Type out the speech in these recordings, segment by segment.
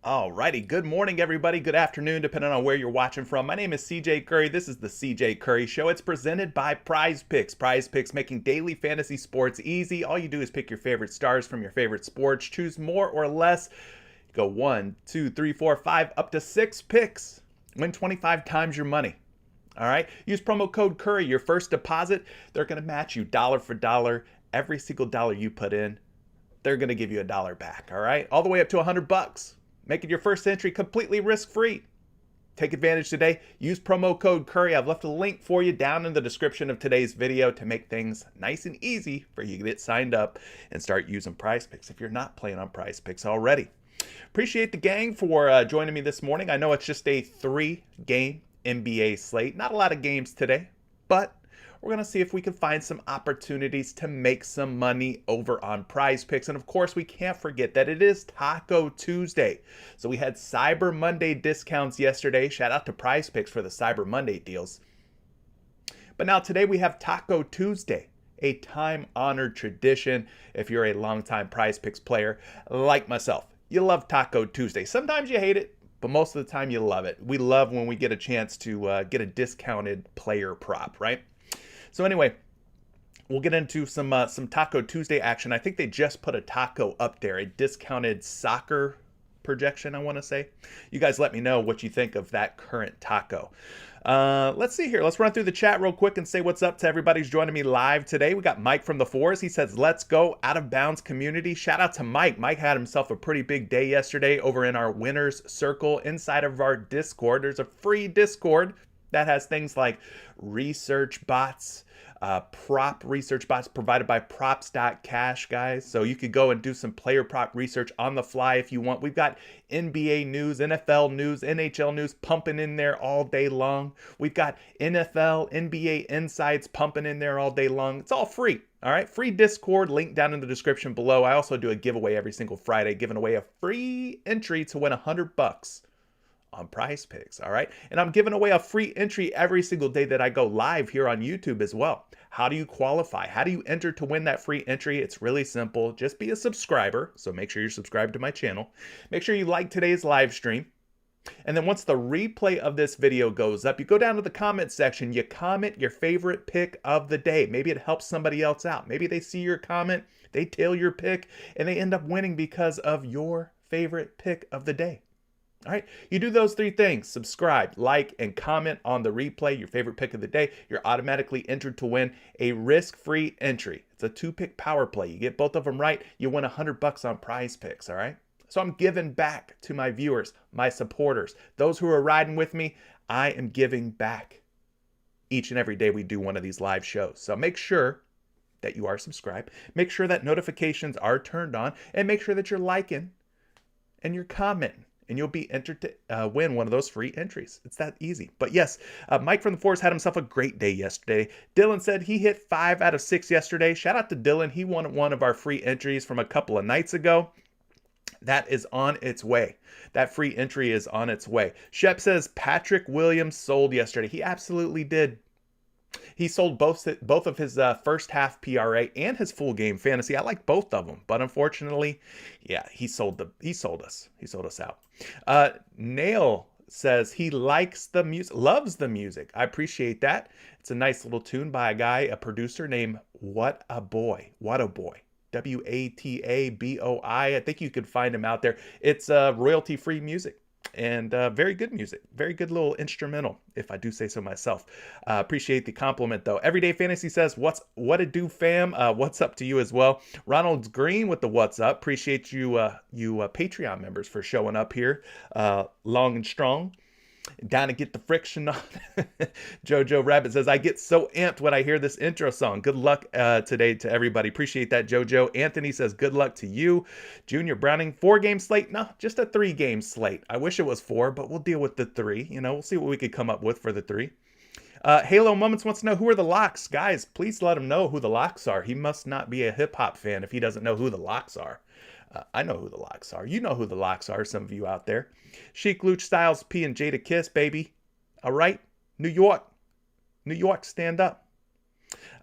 Alrighty, good morning, everybody. Good afternoon, depending on where you're watching from. My name is CJ Curry. This is the CJ Curry Show. It's presented by PrizePicks. PrizePicks making daily fantasy sports easy. All you do is pick your favorite stars from your favorite sports, choose more or less. Go 1, 2, 3, 4, 5, up to 6 picks. Win 25 times your money. All right. Use promo code Curry. Your first deposit, they're going to match you dollar for dollar. Every single dollar you put in, they're going to give you a dollar back. All right. All the way up to $100. Making your first entry completely risk-free. Take advantage today. Use promo code Curry. I've left a link for you down in the description of today's video to make things nice and easy for you to get signed up and start using PrizePicks if you're not playing on PrizePicks already. Appreciate the gang for joining me this morning. I know it's just a 3-game NBA slate. Not a lot of games today, but we're going to see if we can find some opportunities to make some money over on PrizePicks. And of course, we can't forget that it is Taco Tuesday. So we had Cyber Monday discounts yesterday. Shout out to PrizePicks for the Cyber Monday deals. But now today we have Taco Tuesday, a time-honored tradition. If you're a longtime PrizePicks player like myself, you love Taco Tuesday. Sometimes you hate it, but most of the time you love it. We love when we get a chance to get a discounted player prop, right? So anyway, we'll get into some Taco Tuesday action. I think they just put a taco up there, a discounted soccer projection, I want to say. You guys let me know what you think of that current taco. Let's see here. Let's run through the chat real quick and say what's up to everybody who's joining me live today. We got Mike from the Fours. He says, let's go out of bounds community. Shout out to Mike. Mike had himself a pretty big day yesterday over in our winners circle inside of our Discord. There's a free Discord that has things like research bots, prop research bots provided by props.cash, guys. So you could go and do some player prop research on the fly if you want. We've got NBA news, NFL news, NHL news pumping in there all day long. We've got NFL, NBA insights pumping in there all day long. It's all free. All right, free Discord, link down in the description below. I also do a giveaway every single Friday, giving away a free entry to win $100 on PrizePicks, all right? And I'm giving away a free entry every single day that I go live here on YouTube as well. How do you qualify? How do you enter to win that free entry? It's really simple. Just be a subscriber, so make sure you're subscribed to my channel. Make sure you like today's live stream. And then once the replay of this video goes up, you go down to the comment section, you comment your favorite pick of the day. Maybe it helps somebody else out. Maybe they see your comment, they tail your pick, and they end up winning because of your favorite pick of the day. All right, you do those 3 things: subscribe, like, and comment on the replay, your favorite pick of the day. You're automatically entered to win a risk-free entry. It's a 2-pick power play. You get both of them right, you win $100 on PrizePicks, all right? So I'm giving back to my viewers, my supporters, those who are riding with me. I am giving back each and every day we do one of these live shows. So make sure that you are subscribed. Make sure that notifications are turned on, and make sure that you're liking and you're commenting, and you'll be entered to win one of those free entries. It's that easy. But yes, Mike from the Fours had himself a great day yesterday. Dylan said he hit 5 out of 6 yesterday. Shout out to Dylan. He won one of our free entries from a couple of nights ago. That is on its way. That free entry is on its way. Shep says Patrick Williams sold yesterday. He absolutely did. He sold both of his first half PRA and his full game fantasy. I like both of them, but unfortunately, yeah, he sold us. He sold us out. Nail says he likes the music, loves the music. I appreciate that. It's a nice little tune by a producer named What a Boy. WATABOI. I think you could find him out there. It's royalty-free music. And very good music. Very good little instrumental, if I do say so myself. Appreciate the compliment, though. Everyday Fantasy says, what it do, fam? What's up to you as well? Ronald's Green with the what's up. Appreciate you, Patreon members for showing up here long and strong. Down to get the friction on. Jojo Rabbit says, I get so amped when I hear this intro song. Good luck today to everybody. Appreciate that, Jojo. Anthony says, good luck to you. Junior Browning, 4-game slate? No, just a 3-game slate. I wish it was 4, but we'll deal with the 3. You know, we'll see what we could come up with for the 3. Halo Moments wants to know, who are the locks? Guys, please let him know who the locks are. He must not be a hip-hop fan if he doesn't know who the locks are. I know who the locks are. You know who the locks are, some of you out there. Chic Luch Styles P and Jada Kiss, baby. All right? New York. New York, stand up.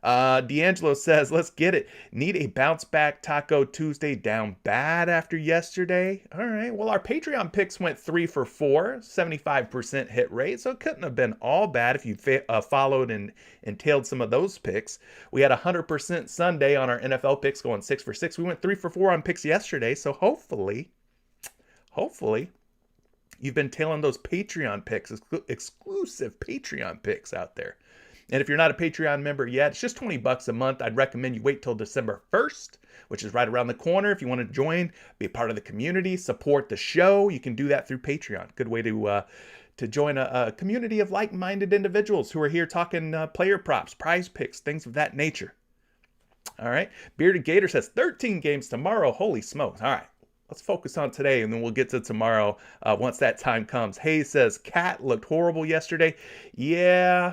D'Angelo says, let's get it. Need a bounce back Taco Tuesday down bad after yesterday. All right. Well, our Patreon picks went 3 for 4, 75% hit rate. So it couldn't have been all bad if you followed and tailed some of those picks. We had 100% Sunday on our NFL picks going 6 for 6. We went 3 for 4 on picks yesterday. So hopefully, you've been tailing those Patreon picks, exclusive Patreon picks out there. And if you're not a Patreon member yet, it's just $20 a month. I'd recommend you wait till December 1st, which is right around the corner. If you want to join, be a part of the community, support the show, you can do that through Patreon. Good way to join a community of like-minded individuals who are here talking player props, prize picks, things of that nature. All right. Bearded Gator says 13 games tomorrow. Holy smokes. All right. Let's focus on today, and then we'll get to tomorrow once that time comes. Hayes says, Cat looked horrible yesterday. Yeah.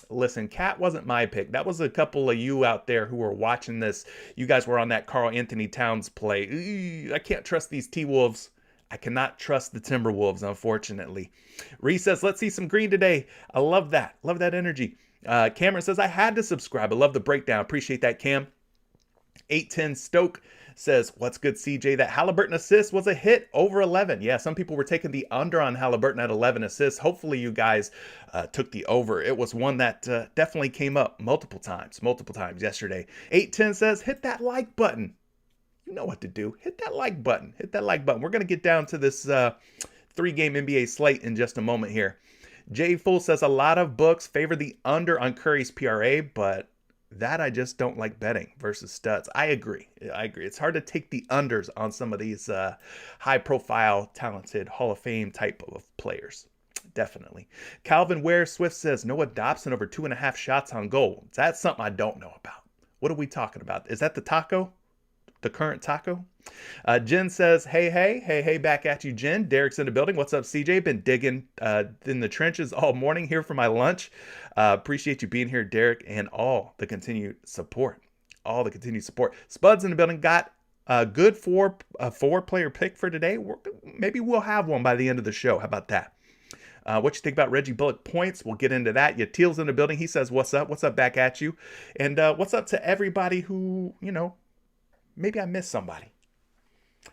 Listen, Cat wasn't my pick. That was a couple of you out there who were watching this. You guys were on that Karl Anthony Towns play. I can't trust these T-Wolves. I cannot trust the Timberwolves, unfortunately. Reese says, let's see some green today. I love that. Love that energy. Cameron says, I had to subscribe. I love the breakdown. Appreciate that, Cam. 810 Stoke says, what's good, CJ? That Halliburton assist was a hit over 11. Yeah, some people were taking the under on Halliburton at 11 assists. Hopefully you guys took the over. It was one that definitely came up multiple times yesterday. 810 says, hit that like button. You know what to do. Hit that like button. Hit that like button. We're going to get down to this 3-game NBA slate in just a moment here. Jay Fool says, a lot of books favor the under on Curry's PRA, but that I just don't like betting versus studs. I agree. It's hard to take the unders on some of these high-profile, talented Hall of Fame type of players. Definitely. Calvin Ware Swift says, Noah Dobson over 2.5 shots on goal. That's something I don't know about. What are we talking about? Is that the taco? The current taco? Jen says, hey, back at you, Jen. Derek's in the building. What's up, CJ? Been digging in the trenches all morning here for my lunch. Appreciate you being here, Derek, and all the continued support. Spud's in the building. Got a good four-player pick for today. Maybe we'll have one by the end of the show. How about that? What you think about Reggie Bullock points? We'll get into that. Yatil's in the building. He says, what's up? What's up back at you? And what's up to everybody who, maybe I missed somebody.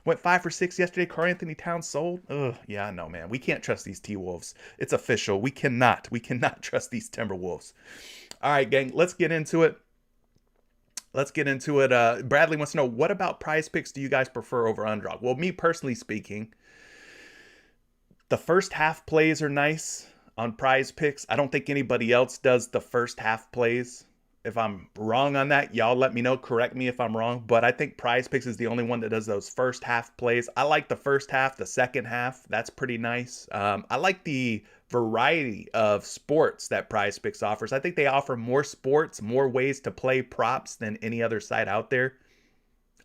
Went 5 for 6 yesterday. Karl Anthony Towns sold. Yeah, I know, man. We can't trust these T-Wolves. It's official. We cannot trust these Timberwolves. All right, gang. Let's get into it. Bradley wants to know, what about prize picks do you guys prefer over Underdog? Well, me personally speaking, the first half plays are nice on prize picks. I don't think anybody else does the first half plays. If I'm wrong on that, y'all let me know. Correct me if I'm wrong. But I think PrizePicks is the only one that does those first half plays. I like the first half, the second half. That's pretty nice. I like the variety of sports that PrizePicks offers. I think they offer more sports, more ways to play props than any other site out there.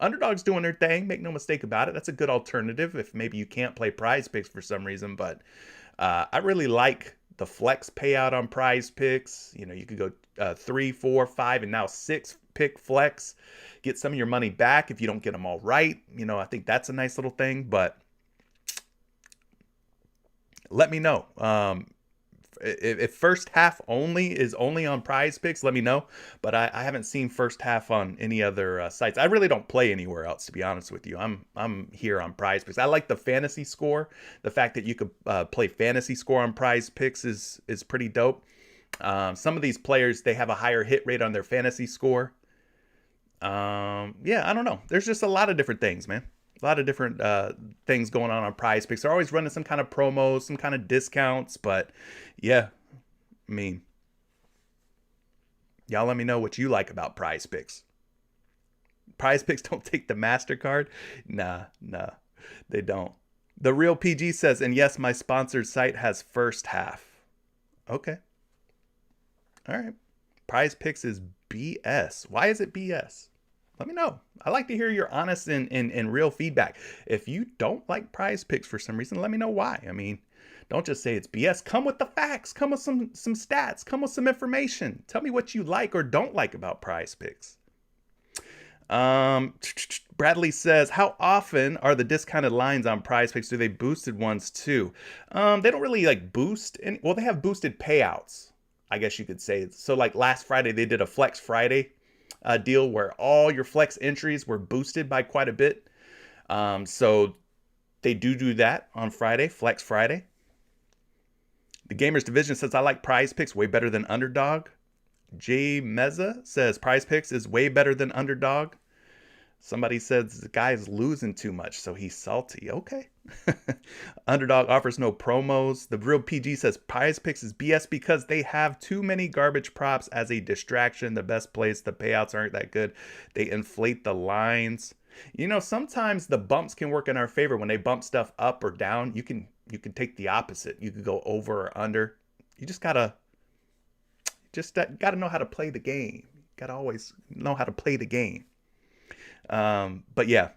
Underdog's doing their thing. Make no mistake about it. That's a good alternative if maybe you can't play PrizePicks for some reason. But I really like the flex payout on PrizePicks. You could go 3, 4, 5, and now 6 pick flex. Get some of your money back if you don't get them all right. I think that's a nice little thing. But let me know. If first half only is only on PrizePicks, let me know. But I haven't seen first half on any other sites. I really don't play anywhere else, to be honest with you. I'm here on PrizePicks. I like the fantasy score. The fact that you could play fantasy score on PrizePicks is pretty dope. Some of these players, they have a higher hit rate on their fantasy score. I don't know. There's just a lot of different things, man. A lot of different things going on PrizePicks. They're always running some kind of promos, some kind of discounts. But yeah, y'all let me know what you like about PrizePicks. PrizePicks don't take the MasterCard? Nah, they don't. The Real PG says, and yes, my sponsored site has first half. Okay. All right. PrizePicks is BS. Why is it BS? Let me know. I like to hear your honest and real feedback. If you don't like PrizePicks for some reason, let me know why. Don't just say it's BS. Come with the facts. Come with some stats. Come with some information. Tell me what you like or don't like about PrizePicks. Bradley says, how often are the discounted lines on PrizePicks? Do they boosted ones too? They don't really boost. They have boosted payouts. I guess you could say. So like last Friday, they did a Flex Friday deal where all your flex entries were boosted by quite a bit. So they do that on Friday, Flex Friday. The Gamers Division says, I like PrizePicks way better than Underdog. Jay Meza says, PrizePicks is way better than Underdog. Somebody says the guy is losing too much, so he's salty. Okay. Underdog offers no promos. The Real PG says PrizePicks is BS because they have too many garbage props as a distraction. The best plays, the payouts aren't that good. They inflate the lines. You know, sometimes the bumps can work in our favor. When they bump stuff up or down, you can take the opposite. You could go over or under. You just gotta know how to play the game. Gotta always know how to play the game. But yeah,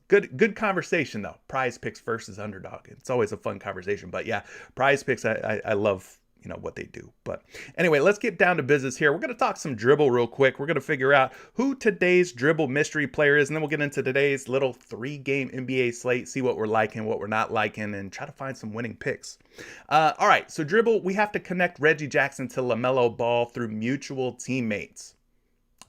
good conversation though. PrizePicks versus Underdog. It's always a fun conversation. But yeah, PrizePicks, I love, you know, what they do. But anyway, let's get down to business here. We're going to talk some dribble real quick. We're going to figure out who today's dribble mystery player is, and then we'll get into today's little 3-game NBA slate, see what we're liking, what we're not liking, and try to find some winning picks. All right, so dribble, we have to connect Reggie Jackson to LaMelo Ball through mutual teammates.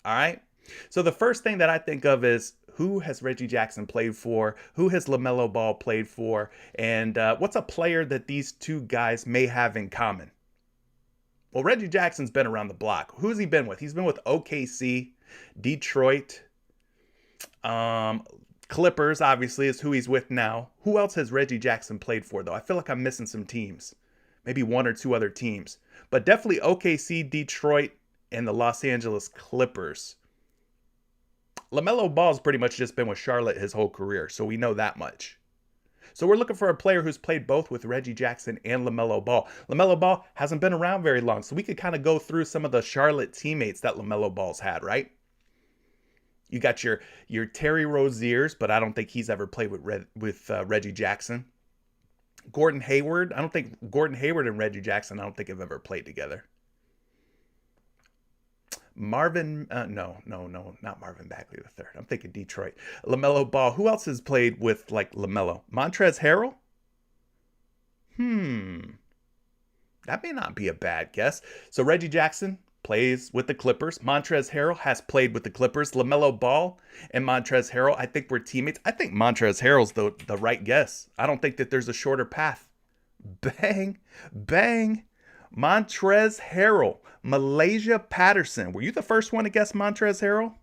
All right. So the first thing that I think of is, who has Reggie Jackson played for? Who has LaMelo Ball played for? And what's a player that these two guys may have in common? Well, Reggie Jackson's been around the block. Who's he been with? He's been with OKC, Detroit, Clippers, obviously, is who he's with now. Who else has Reggie Jackson played for, though? I feel like I'm missing some teams. Maybe one or two other teams. But definitely OKC, Detroit, and the Los Angeles Clippers. LaMelo Ball's pretty much just been with Charlotte his whole career, so we know that much. So we're looking for a player who's played both with Reggie Jackson and LaMelo Ball. LaMelo Ball hasn't been around very long, so we could kind of go through some of the Charlotte teammates that LaMelo Ball's had, right? You got your Terry Roziers, but I don't think he's ever played with Reggie Jackson. Gordon Hayward, I don't think Gordon Hayward and Reggie Jackson, have ever played together. Marvin, no, not Marvin Bagley III. I'm thinking Detroit. LaMelo Ball. Who else has played with like LaMelo? Montrezl Harrell? That may not be a bad guess. So Reggie Jackson plays with the Clippers. Montrezl Harrell has played with the Clippers. LaMelo Ball and Montrezl Harrell, I think we're teammates. I think Montrezl Harrell's the right guess. I don't think that there's a shorter path. Bang, bang. Montrezl Harrell. Malaysia Patterson. Were you the first one to guess Montrezl Harrell?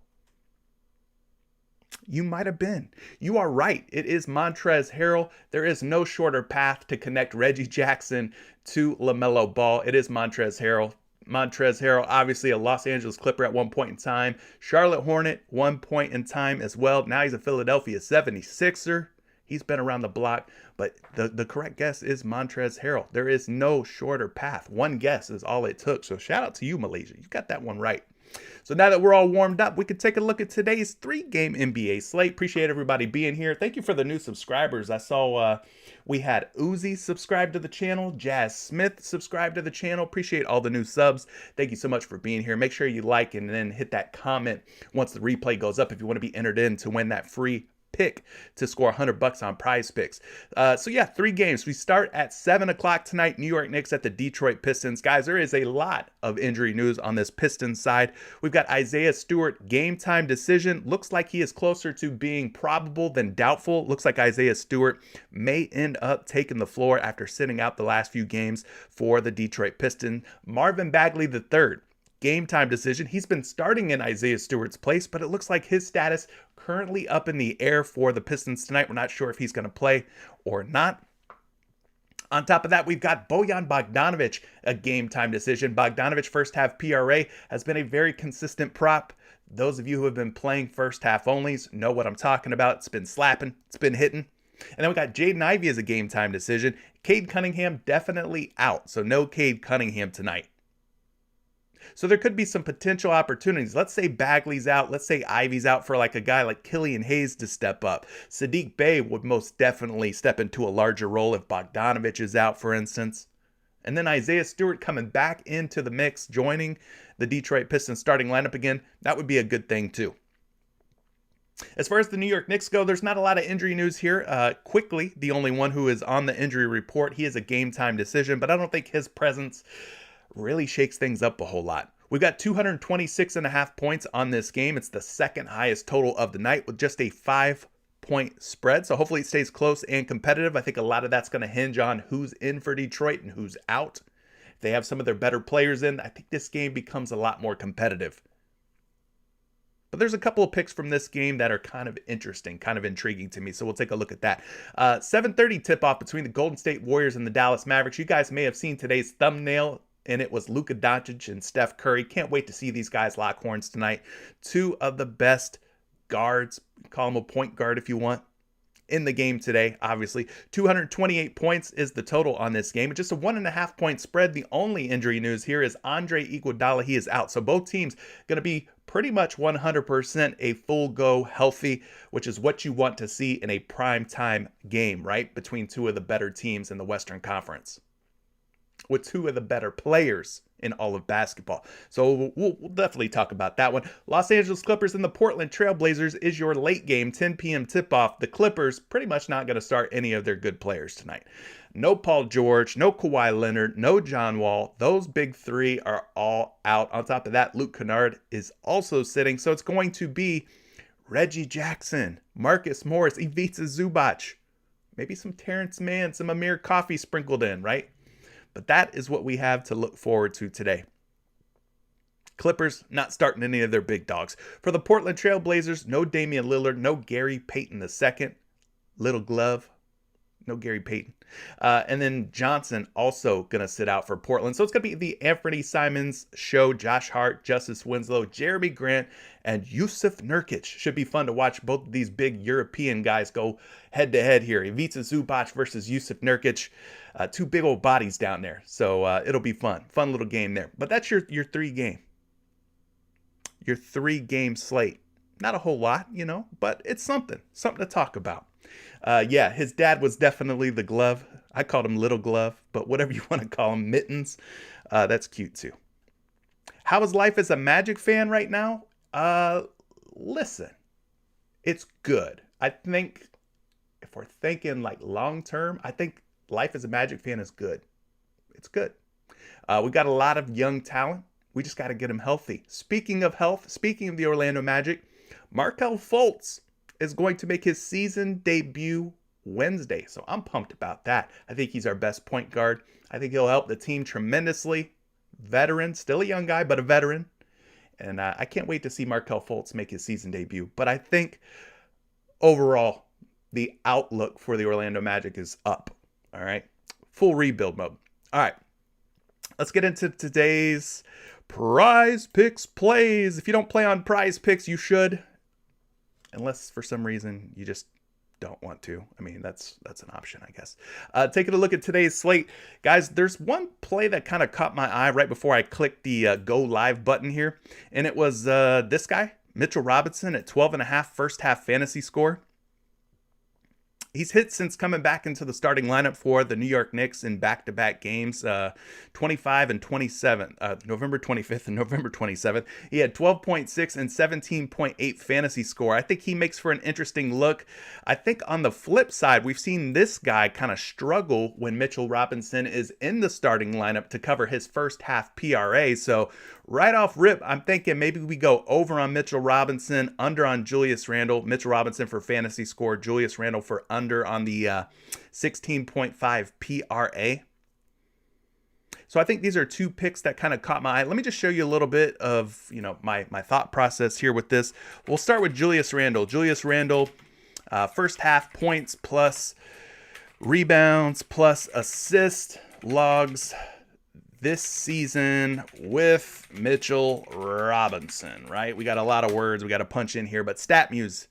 You might have been. You are right. It is Montrezl Harrell. There is no shorter path to connect Reggie Jackson to LaMelo Ball. It is Montrezl Harrell. Montrezl Harrell, obviously a Los Angeles Clipper at one point in time. Charlotte Hornet, one point in time as well. Now he's a Philadelphia 76er. He's been around the block, but the correct guess is Montrezl Harrell. There is no shorter path. One guess is all it took. So shout out to you, Malaysia. You got that one right. So now that we're all warmed up, we can take a look at today's 3-game NBA slate. Appreciate everybody being here. Thank you for the new subscribers. I saw we had Uzi subscribe to the channel, Jazz Smith subscribe to the channel. Appreciate all the new subs. Thank you so much for being here. Make sure you like and then hit that comment once the replay goes up if you want to be entered in to win that free pick to score $100 on PrizePicks. So yeah, 3 games. We start at 7 o'clock tonight. New York Knicks at the Detroit Pistons. Guys, there is a lot of injury news on this Pistons side. We've got Isaiah Stewart, game time decision. Looks like he is closer to being probable than doubtful. Looks like Isaiah Stewart may end up taking the floor after sitting out the last few games for the Detroit Pistons. Marvin Bagley III. Game time decision. He's been starting in Isaiah Stewart's place, but it looks like his status currently up in the air for the Pistons tonight. We're not sure if he's going to play or not. On top of that, we've got Bojan Bogdanovic, a game time decision. Bogdanovic first half PRA has been a very consistent prop. Those of you who have been playing first half onlys know what I'm talking about. It's been slapping. It's been hitting. And then we got Jaden Ivey as a game time decision. Cade Cunningham definitely out. So no Cade Cunningham tonight. So there could be some potential opportunities. Let's say Bagley's out. Let's say Ivy's out for like a guy like Killian Hayes to step up. Sadiq Bey would most definitely step into a larger role if Bogdanovic is out, for instance. And then Isaiah Stewart coming back into the mix, joining the Detroit Pistons starting lineup again. That would be a good thing too. As far as the New York Knicks go, there's not a lot of injury news here. Quickly, the only one who is on the injury report, he is a game time decision, but I don't think his presence really shakes things up a whole lot. We've got 226.5 points on this game. It's the second highest total of the night with just a 5-point spread. So hopefully it stays close and competitive. I think a lot of that's going to hinge on who's in for Detroit and who's out. If they have some of their better players in, I think this game becomes a lot more competitive. But there's a couple of picks from this game that are kind of interesting, kind of intriguing to me. So we'll take a look at that. 7:30 tip-off between the Golden State Warriors and the Dallas Mavericks. You guys may have seen today's thumbnail, and it was Luka Doncic and Steph Curry. Can't wait to see these guys lock horns tonight. Two of the best guards, call them a point guard if you want, in the game today, obviously. 228 points is the total on this game. Just a 1.5-point spread. The only injury news here is Andre Iguodala. He is out. So both teams going to be pretty much 100% a full go healthy, which is what you want to see in a primetime game, right? Between two of the better teams in the Western Conference, with two of the better players in all of basketball. So we'll definitely talk about that one. Los Angeles Clippers and the Portland Trail Blazers is your late game 10 p.m. tip-off. The Clippers pretty much not going to start any of their good players tonight. No Paul George, no Kawhi Leonard, no John Wall. Those big three are all out. On top of that, Luke Kennard is also sitting. So it's going to be Reggie Jackson, Marcus Morris, Ivica Zubac, maybe some Terrence Mann, some Amir Coffey sprinkled in, right? But that is what we have to look forward to today. Clippers not starting any of their big dogs. For the Portland Trail Blazers, no Damian Lillard, no Gary Payton II. Little glove, no Gary Payton. And then Johnson also going to sit out for Portland. So it's going to be the Anthony Simons show. Josh Hart, Justice Winslow, Jeremy Grant, and Yusuf Nurkic. Should be fun to watch both of these big European guys go head-to-head here. Ivica Zubac versus Yusuf Nurkic. Two big old bodies down there. So it'll be fun. Fun little game there. But that's your three-game. Your three-game slate. Not a whole lot, but it's something. Something to talk about. Yeah, his dad was definitely the glove. I called him Little Glove, but whatever you want to call him, Mittens. That's cute too. How is life as a Magic fan right now? Listen, it's good. I think if we're thinking like long term, I think life as a Magic fan is good. It's good. We got a lot of young talent. We just got to get them healthy. Speaking of health, speaking of the Orlando Magic, Markelle Fultz is going to make his season debut Wednesday. So I'm pumped about that. I think he's our best point guard. I think he'll help the team tremendously. Veteran, still a young guy, but a veteran. And I can't wait to see Markelle Fultz make his season debut. But I think overall, the outlook for the Orlando Magic is up. All right. Full rebuild mode. All right. Let's get into today's PrizePicks plays. If you don't play on PrizePicks, you should. Unless for some reason you just don't want to. I mean, that's an option, I guess. Taking a look at today's slate. Guys, there's one play that kind of caught my eye right before I clicked the go live button here. And it was this guy, Mitchell Robinson, at 12.5 first half fantasy score. He's hit since coming back into the starting lineup for the New York Knicks in back-to-back games, 25 and 27, November 25th and November 27th. He had 12.6 and 17.8 fantasy score. I think he makes for an interesting look. I think on the flip side, we've seen this guy kind of struggle when Mitchell Robinson is in the starting lineup to cover his first half PRA. So right off rip, I'm thinking maybe we go over on Mitchell Robinson, under on Julius Randle. Mitchell Robinson for fantasy score, Julius Randle for under on the 16.5 PRA. So I think these are two picks that kind of caught my eye. Let me just show you a little bit of, my thought process here with this. We'll start with Julius Randle. Julius Randle, first half points plus rebounds plus assist logs this season with Mitchell Robinson, right? We got a lot of words we got to punch in here, but StatMuse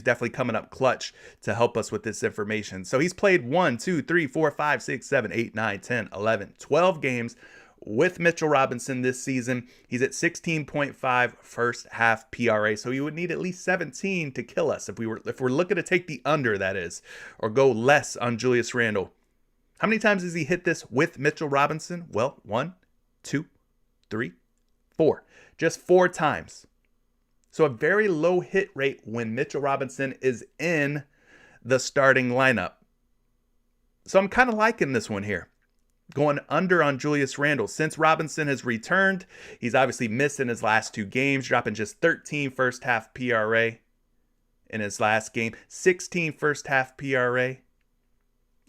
definitely coming up clutch to help us with this information. So he's played 1, 2, 3, 4, 5, 6, 7, 8, 9, 10, 11, 12 games with Mitchell Robinson this season. He's at 16.5 first half PRA. So he would need at least 17 to kill us if we're looking to take the under, that is, or go less on Julius Randle. How many times has he hit this with Mitchell Robinson? Well, 1, 2, 3, 4. Just 4 times. So a very low hit rate when Mitchell Robinson is in the starting lineup. So I'm kind of liking this one here. Going under on Julius Randle. Since Robinson has returned, he's obviously missed in his last 2 games, dropping just 13 first half PRA in his last game, 16 first half PRA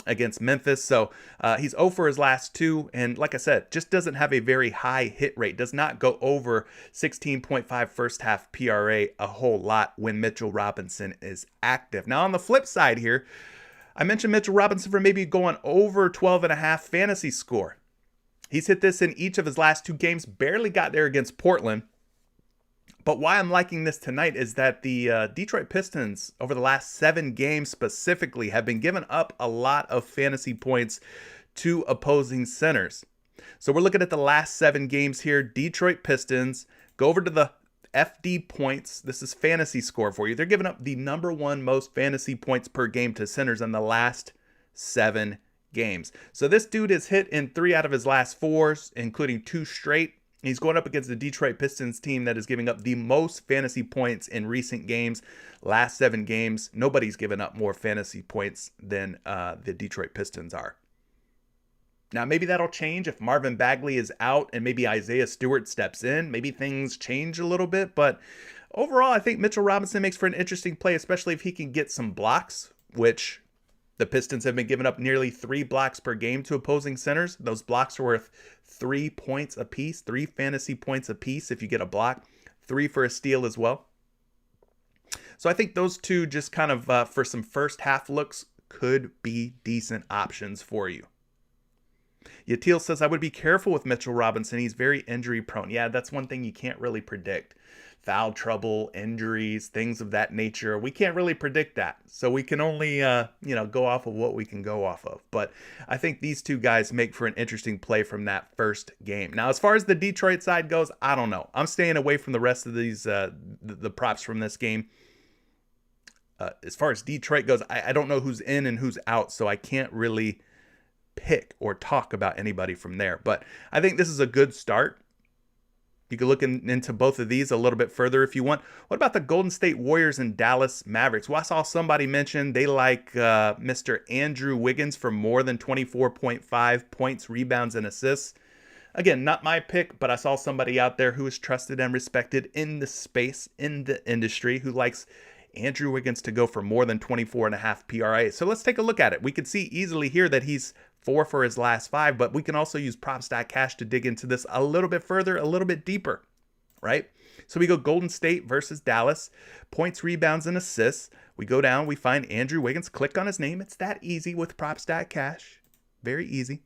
against Memphis. So he's 0 for his last 2. And like I said, just doesn't have a very high hit rate, does not go over 16.5 first half PRA a whole lot when Mitchell Robinson is active. Now on the flip side here, I mentioned Mitchell Robinson for maybe going over 12.5 fantasy score. He's hit this in each of his last 2 games, barely got there against Portland. But why I'm liking this tonight is that the Detroit Pistons, over the last 7 games specifically, have been giving up a lot of fantasy points to opposing centers. So we're looking at the last 7 games here. Detroit Pistons, go over to the FD points. This is fantasy score for you. They're giving up the number 1 most fantasy points per game to centers in the last 7 games. So this dude has hit in 3 out of his last 4s, including 2 straight. He's going up against the Detroit Pistons team that is giving up the most fantasy points in recent games. Last 7 games, nobody's given up more fantasy points than the Detroit Pistons are. Now, maybe that'll change if Marvin Bagley is out and maybe Isaiah Stewart steps in. Maybe things change a little bit. But overall, I think Mitchell Robinson makes for an interesting play, especially if he can get some blocks, which the Pistons have been giving up nearly 3 blocks per game to opposing centers. Those blocks are worth 3 points apiece, 3 fantasy points apiece if you get a block, 3 for a steal as well. So I think those 2 just kind of for some first half looks could be decent options for you. Yatil says, I would be careful with Mitchell Robinson. He's very injury prone. Yeah, that's one thing you can't really predict. Foul trouble, injuries, things of that nature. We can't really predict that. So we can only, go off of what we can go off of. But I think these 2 guys make for an interesting play from that first game. Now, as far as the Detroit side goes, I don't know. I'm staying away from the rest of these, the props from this game. As far as Detroit goes, I don't know who's in and who's out. So I can't really pick or talk about anybody from there. But I think this is a good start. You can look into both of these a little bit further if you want. What about the Golden State Warriors and Dallas Mavericks? Well, I saw somebody mention they like Mr. Andrew Wiggins for more than 24.5 points, rebounds, and assists. Again, not my pick, but I saw somebody out there who is trusted and respected in the space, in the industry, who likes Andrew Wiggins to go for more than 24.5 PRA. So let's take a look at it. We can see easily here that he's 4 for his last 5, but we can also use props.cash to dig into this a little bit further, a little bit deeper, right? So we go Golden State versus Dallas, points, rebounds, and assists. We go down, we find Andrew Wiggins, click on his name. It's that easy with props.cash. Very easy.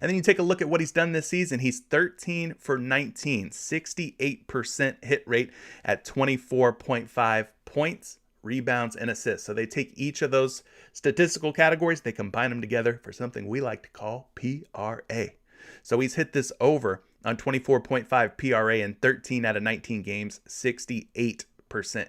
And then you take a look at what he's done this season. He's 13 for 19, 68% hit rate at 24.5 points, rebounds, and assists. So they take each of those statistical categories, they combine them together for something we like to call PRA. So he's hit this over on 24.5 PRA in 13 out of 19 games, 68%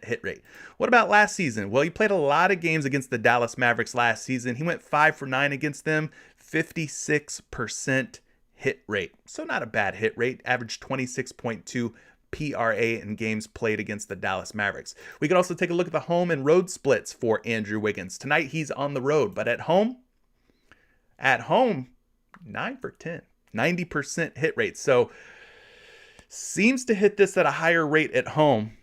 hit rate. What about last season? Well, he played a lot of games against the Dallas Mavericks last season. He went 5 for 9 against them, 56% hit rate. So not a bad hit rate, averaged 26.2 PRA in games played against the Dallas Mavericks. We could also take a look at the home and road splits for Andrew Wiggins. Tonight he's on the road, but at home, 9 for 10, 90% hit rate. So seems to hit this at a higher rate at home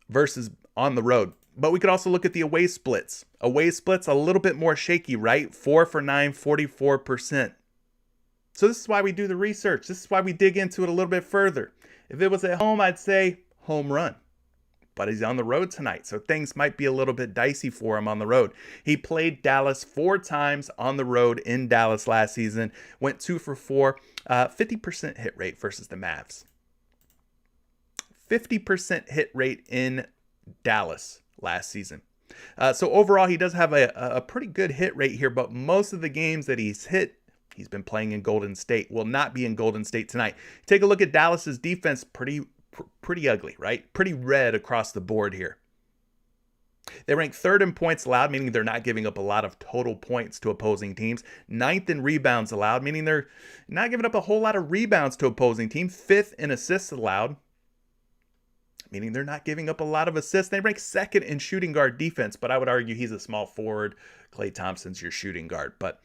versus on the road. But we could also look at the away splits. Away splits a little bit more shaky, right? 4 for 9, 44%. So this is why we do the research. This is why we dig into it a little bit further. If it was at home, I'd say home run. But he's on the road tonight, so things might be a little bit dicey for him on the road. He played Dallas 4 times on the road in Dallas last season. Went 2 for 4, 50% hit rate versus the Mavs. 50% hit rate in Dallas last season. So overall, he does have a pretty good hit rate here, but most of the games that he's hit, he's been playing in Golden State, will not be in Golden State tonight. Take a look at Dallas's defense, pretty ugly, right? Pretty red across the board here. They rank 3rd in points allowed, meaning they're not giving up a lot of total points to opposing teams. 9th in rebounds allowed, meaning they're not giving up a whole lot of rebounds to opposing teams. 5th in assists allowed, meaning they're not giving up a lot of assists. They rank 2nd in shooting guard defense, but I would argue he's a small forward. Klay Thompson's your shooting guard. But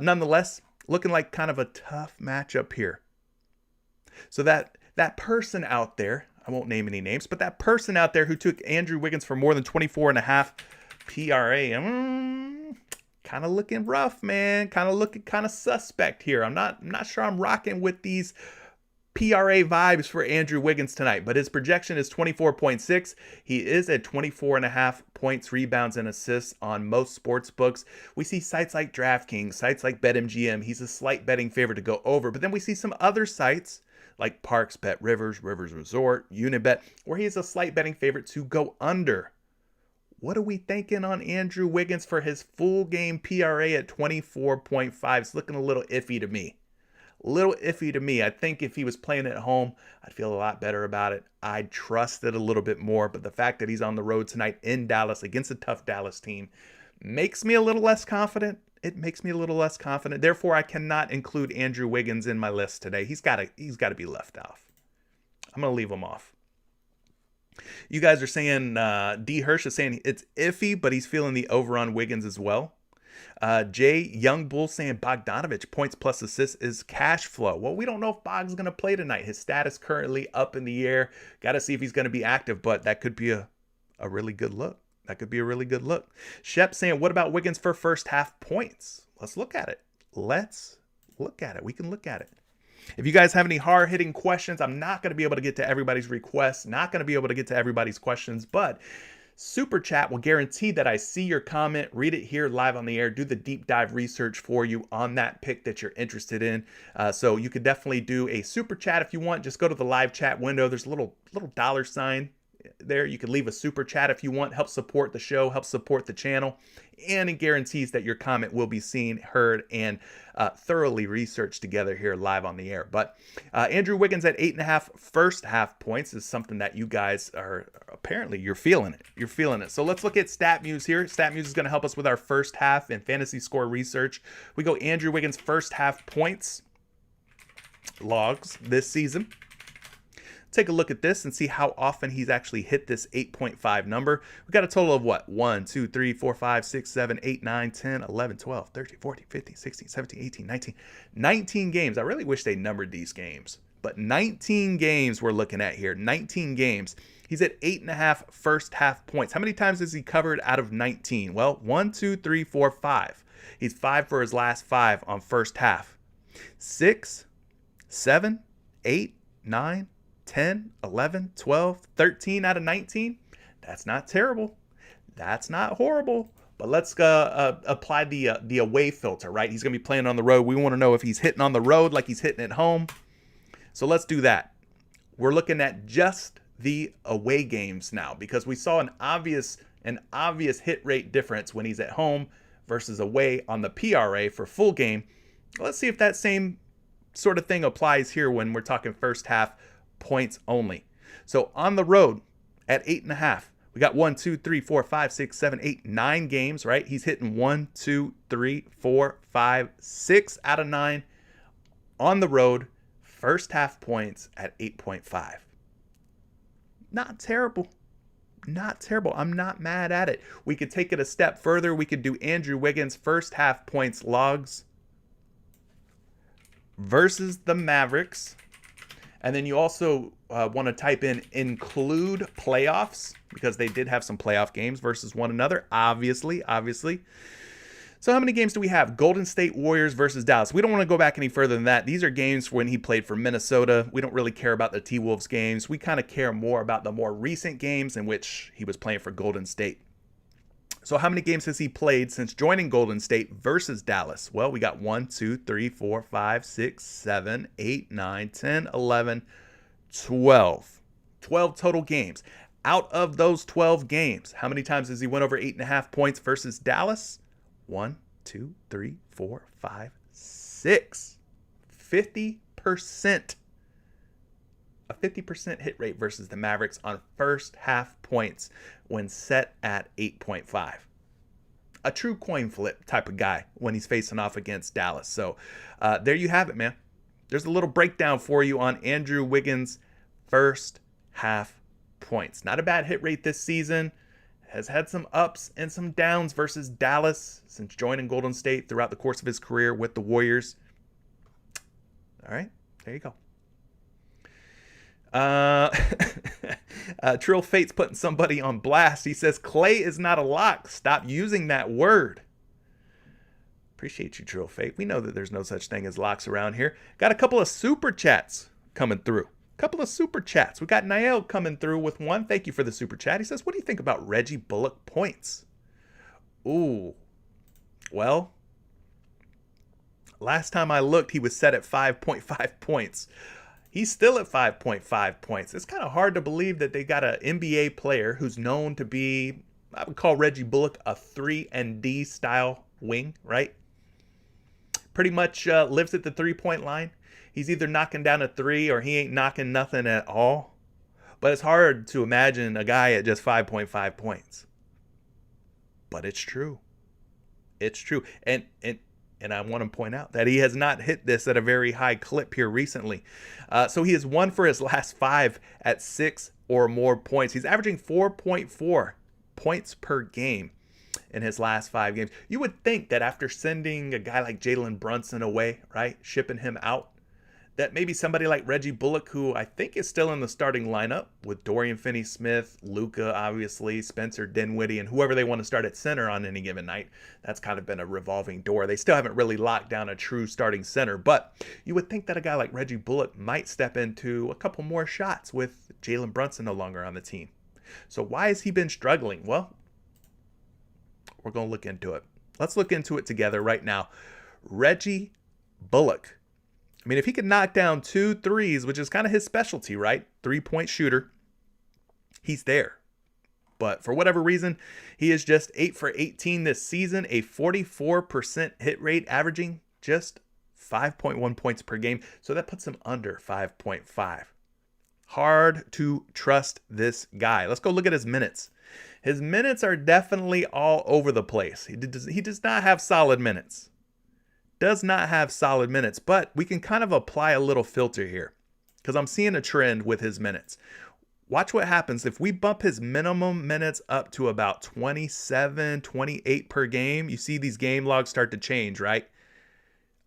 nonetheless, Looking like kind of a tough matchup here. So that person out there, I won't name any names, but that person out there who took Andrew Wiggins for more than 24.5 PRA, kind of looking rough, man. Kind of looking kind of suspect here. I'm not sure I'm rocking with these PRA vibes for Andrew Wiggins tonight, but his projection is 24.6. He is at 24.5 points, rebounds, and assists on most sports books. We see sites like DraftKings, sites like BetMGM. He's a slight betting favorite to go over, but then we see some other sites like Parks, Bet Rivers, Rivers Resort, Unibet, where he is a slight betting favorite to go under. What are we thinking on Andrew Wiggins for his full game PRA at 24.5? It's looking a little iffy to me. I think if he was playing at home, I'd feel a lot better about it. I'd trust it a little bit more. But the fact that he's on the road tonight in Dallas against a tough Dallas team makes me a little less confident. Therefore, I cannot include Andrew Wiggins in my list today. He's got to be left off. I'm going to leave him off. You guys are saying, D. Hirsch is saying it's iffy, but he's feeling the over on Wiggins as well. Jay Young Bull saying Bogdanovich points plus assists is cash flow. Well, we don't know if Bog's going to play tonight. His status currently up in the air. Got to see if he's going to be active, but that could be a really good look. Shep saying, what about Wiggins for first half points? Let's look at it. We can look at it. If you guys have any hard-hitting questions, I'm not going to be able to get to everybody's requests, not going to be able to get to everybody's questions, but Super Chat will guarantee that I see your comment, read it here live on the air, do the deep dive research for you on that pick that you're interested in. So you could definitely do a Super Chat if you want. Just go to the live chat window. There's a little dollar sign there. You can leave a Super Chat if you want. Help support the show, help support the channel, and it guarantees that your comment will be seen, heard, and thoroughly researched together here live on the air. But Andrew Wiggins at 8.5 first half points is something that you guys are apparently you're feeling it. So let's look at StatMuse here. StatMuse is going to help us with our first half and fantasy score research. We go Andrew Wiggins first half points logs this season. Take a look at this and see how often he's actually hit this 8.5 number. We got a total of what? 1, 2, 3, 4, 5, 6, 7, 8, 9, 10, 11, 12, 13, 14, 15, 16, 17, 18, 19. 19 games. I really wish they numbered these games. But 19 games we're looking at here. 19 games. He's at 8.5 first half points. How many times has he covered out of 19? Well, 1, 2, 3, 4, 5. He's 5 for his last 5 on first half. 6, 7, 8, 9, 10, 11, 12, 13 out of 19. That's not terrible. That's not horrible. But let's apply the away filter, right? He's going to be playing on the road. We want to know if he's hitting on the road like he's hitting at home. So let's do that. We're looking at just the away games now because we saw an obvious hit rate difference when he's at home versus away on the PRA for full game. Let's see if that same sort of thing applies here when we're talking first half points only. So on the road at 8.5, we got 1, 2, 3, 4, 5, 6, 7, 8, 9 games, right? He's hitting 1, 2, 3, 4, 5, 6 out of 9 on the road, first half points at 8.5. Not terrible. I'm not mad at it. We could take it a step further. We could do Andrew Wiggins first half points logs versus the Mavericks. And then you also want to type in include playoffs because they did have some playoff games versus one another, obviously. So how many games do we have? Golden State Warriors versus Dallas. We don't want to go back any further than that. These are games when he played for Minnesota. We don't really care about the T-Wolves games. We kind of care more about the more recent games in which he was playing for Golden State. So how many games has he played since joining Golden State versus Dallas? Well, we got 1, 2, 3, 4, 5, 6, 7, 8, 9, 10, 11, 12. 12 total games. Out of those 12 games, how many times has he went over 8.5 points versus Dallas? 1, 2, 3, 4, 5, 6. 50%. A 50% hit rate versus the Mavericks on first half points when set at 8.5. A true coin flip type of guy when he's facing off against Dallas. So there you have it, man. There's a little breakdown for you on Andrew Wiggins' first half points. Not a bad hit rate this season. Has had some ups and some downs versus Dallas since joining Golden State throughout the course of his career with the Warriors. All right, there you go. Uh, Trill Fate's putting somebody on blast. He says, Clay is not a lock. Stop using that word. Appreciate you, Trill Fate. We know that there's no such thing as locks around here. Got a couple of super chats coming through. Couple of super chats. We got Niall coming through with one. Thank you for the super chat. He says, what do you think about Reggie Bullock points? Ooh. Well, last time I looked, he was set at 5.5 points. He's still at 5.5 points. It's kind of hard to believe that they got an NBA player who's known to be, I would call Reggie Bullock a 3-and-D style wing, right? Pretty much lives at the three-point line. He's either knocking down a three or he ain't knocking nothing at all. But it's hard to imagine a guy at just 5.5 points. But it's true. It's true. And I want to point out that he has not hit this at a very high clip here recently. So he has won for his last 5 at 6 or more points. He's averaging 4.4 points per game in his last 5 games. You would think that after sending a guy like Jalen Brunson away, right, shipping him out, that maybe somebody like Reggie Bullock, who I think is still in the starting lineup with Dorian Finney-Smith, Luka, obviously, Spencer Dinwiddie, and whoever they want to start at center on any given night. That's kind of been a revolving door. They still haven't really locked down a true starting center, but you would think that a guy like Reggie Bullock might step into a couple more shots with Jalen Brunson no longer on the team. So why has he been struggling? Well, we're going to look into it. Let's look into it together right now. Reggie Bullock. I mean, if he could knock down 2 threes, which is kind of his specialty, right? 3-point shooter, he's there. But for whatever reason, he is just 8 for 18 this season, a 44% hit rate, averaging just 5.1 points per game. So that puts him under 5.5. Hard to trust this guy. Let's go look at his minutes. His minutes are definitely all over the place. He does not have solid minutes. But we can kind of apply a little filter here because I'm seeing a trend with his minutes. Watch what happens if we bump his minimum minutes up to about 27, 28 per game. You see these game logs start to change, right?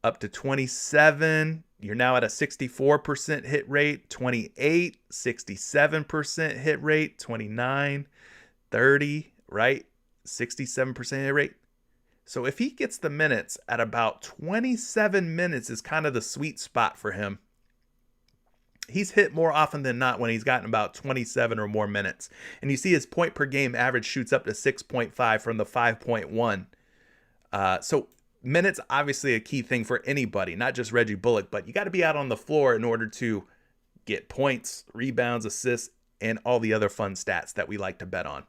Up to 27, you're now at a 64% hit rate, 28, 67% hit rate, 29, 30, right? 67% hit rate. So if he gets the minutes at about 27 minutes is kind of the sweet spot for him. He's hit more often than not when he's gotten about 27 or more minutes. And you see his point per game average shoots up to 6.5 from the 5.1. So minutes, obviously a key thing for anybody, not just Reggie Bullock, but you got to be out on the floor in order to get points, rebounds, assists, and all the other fun stats that we like to bet on.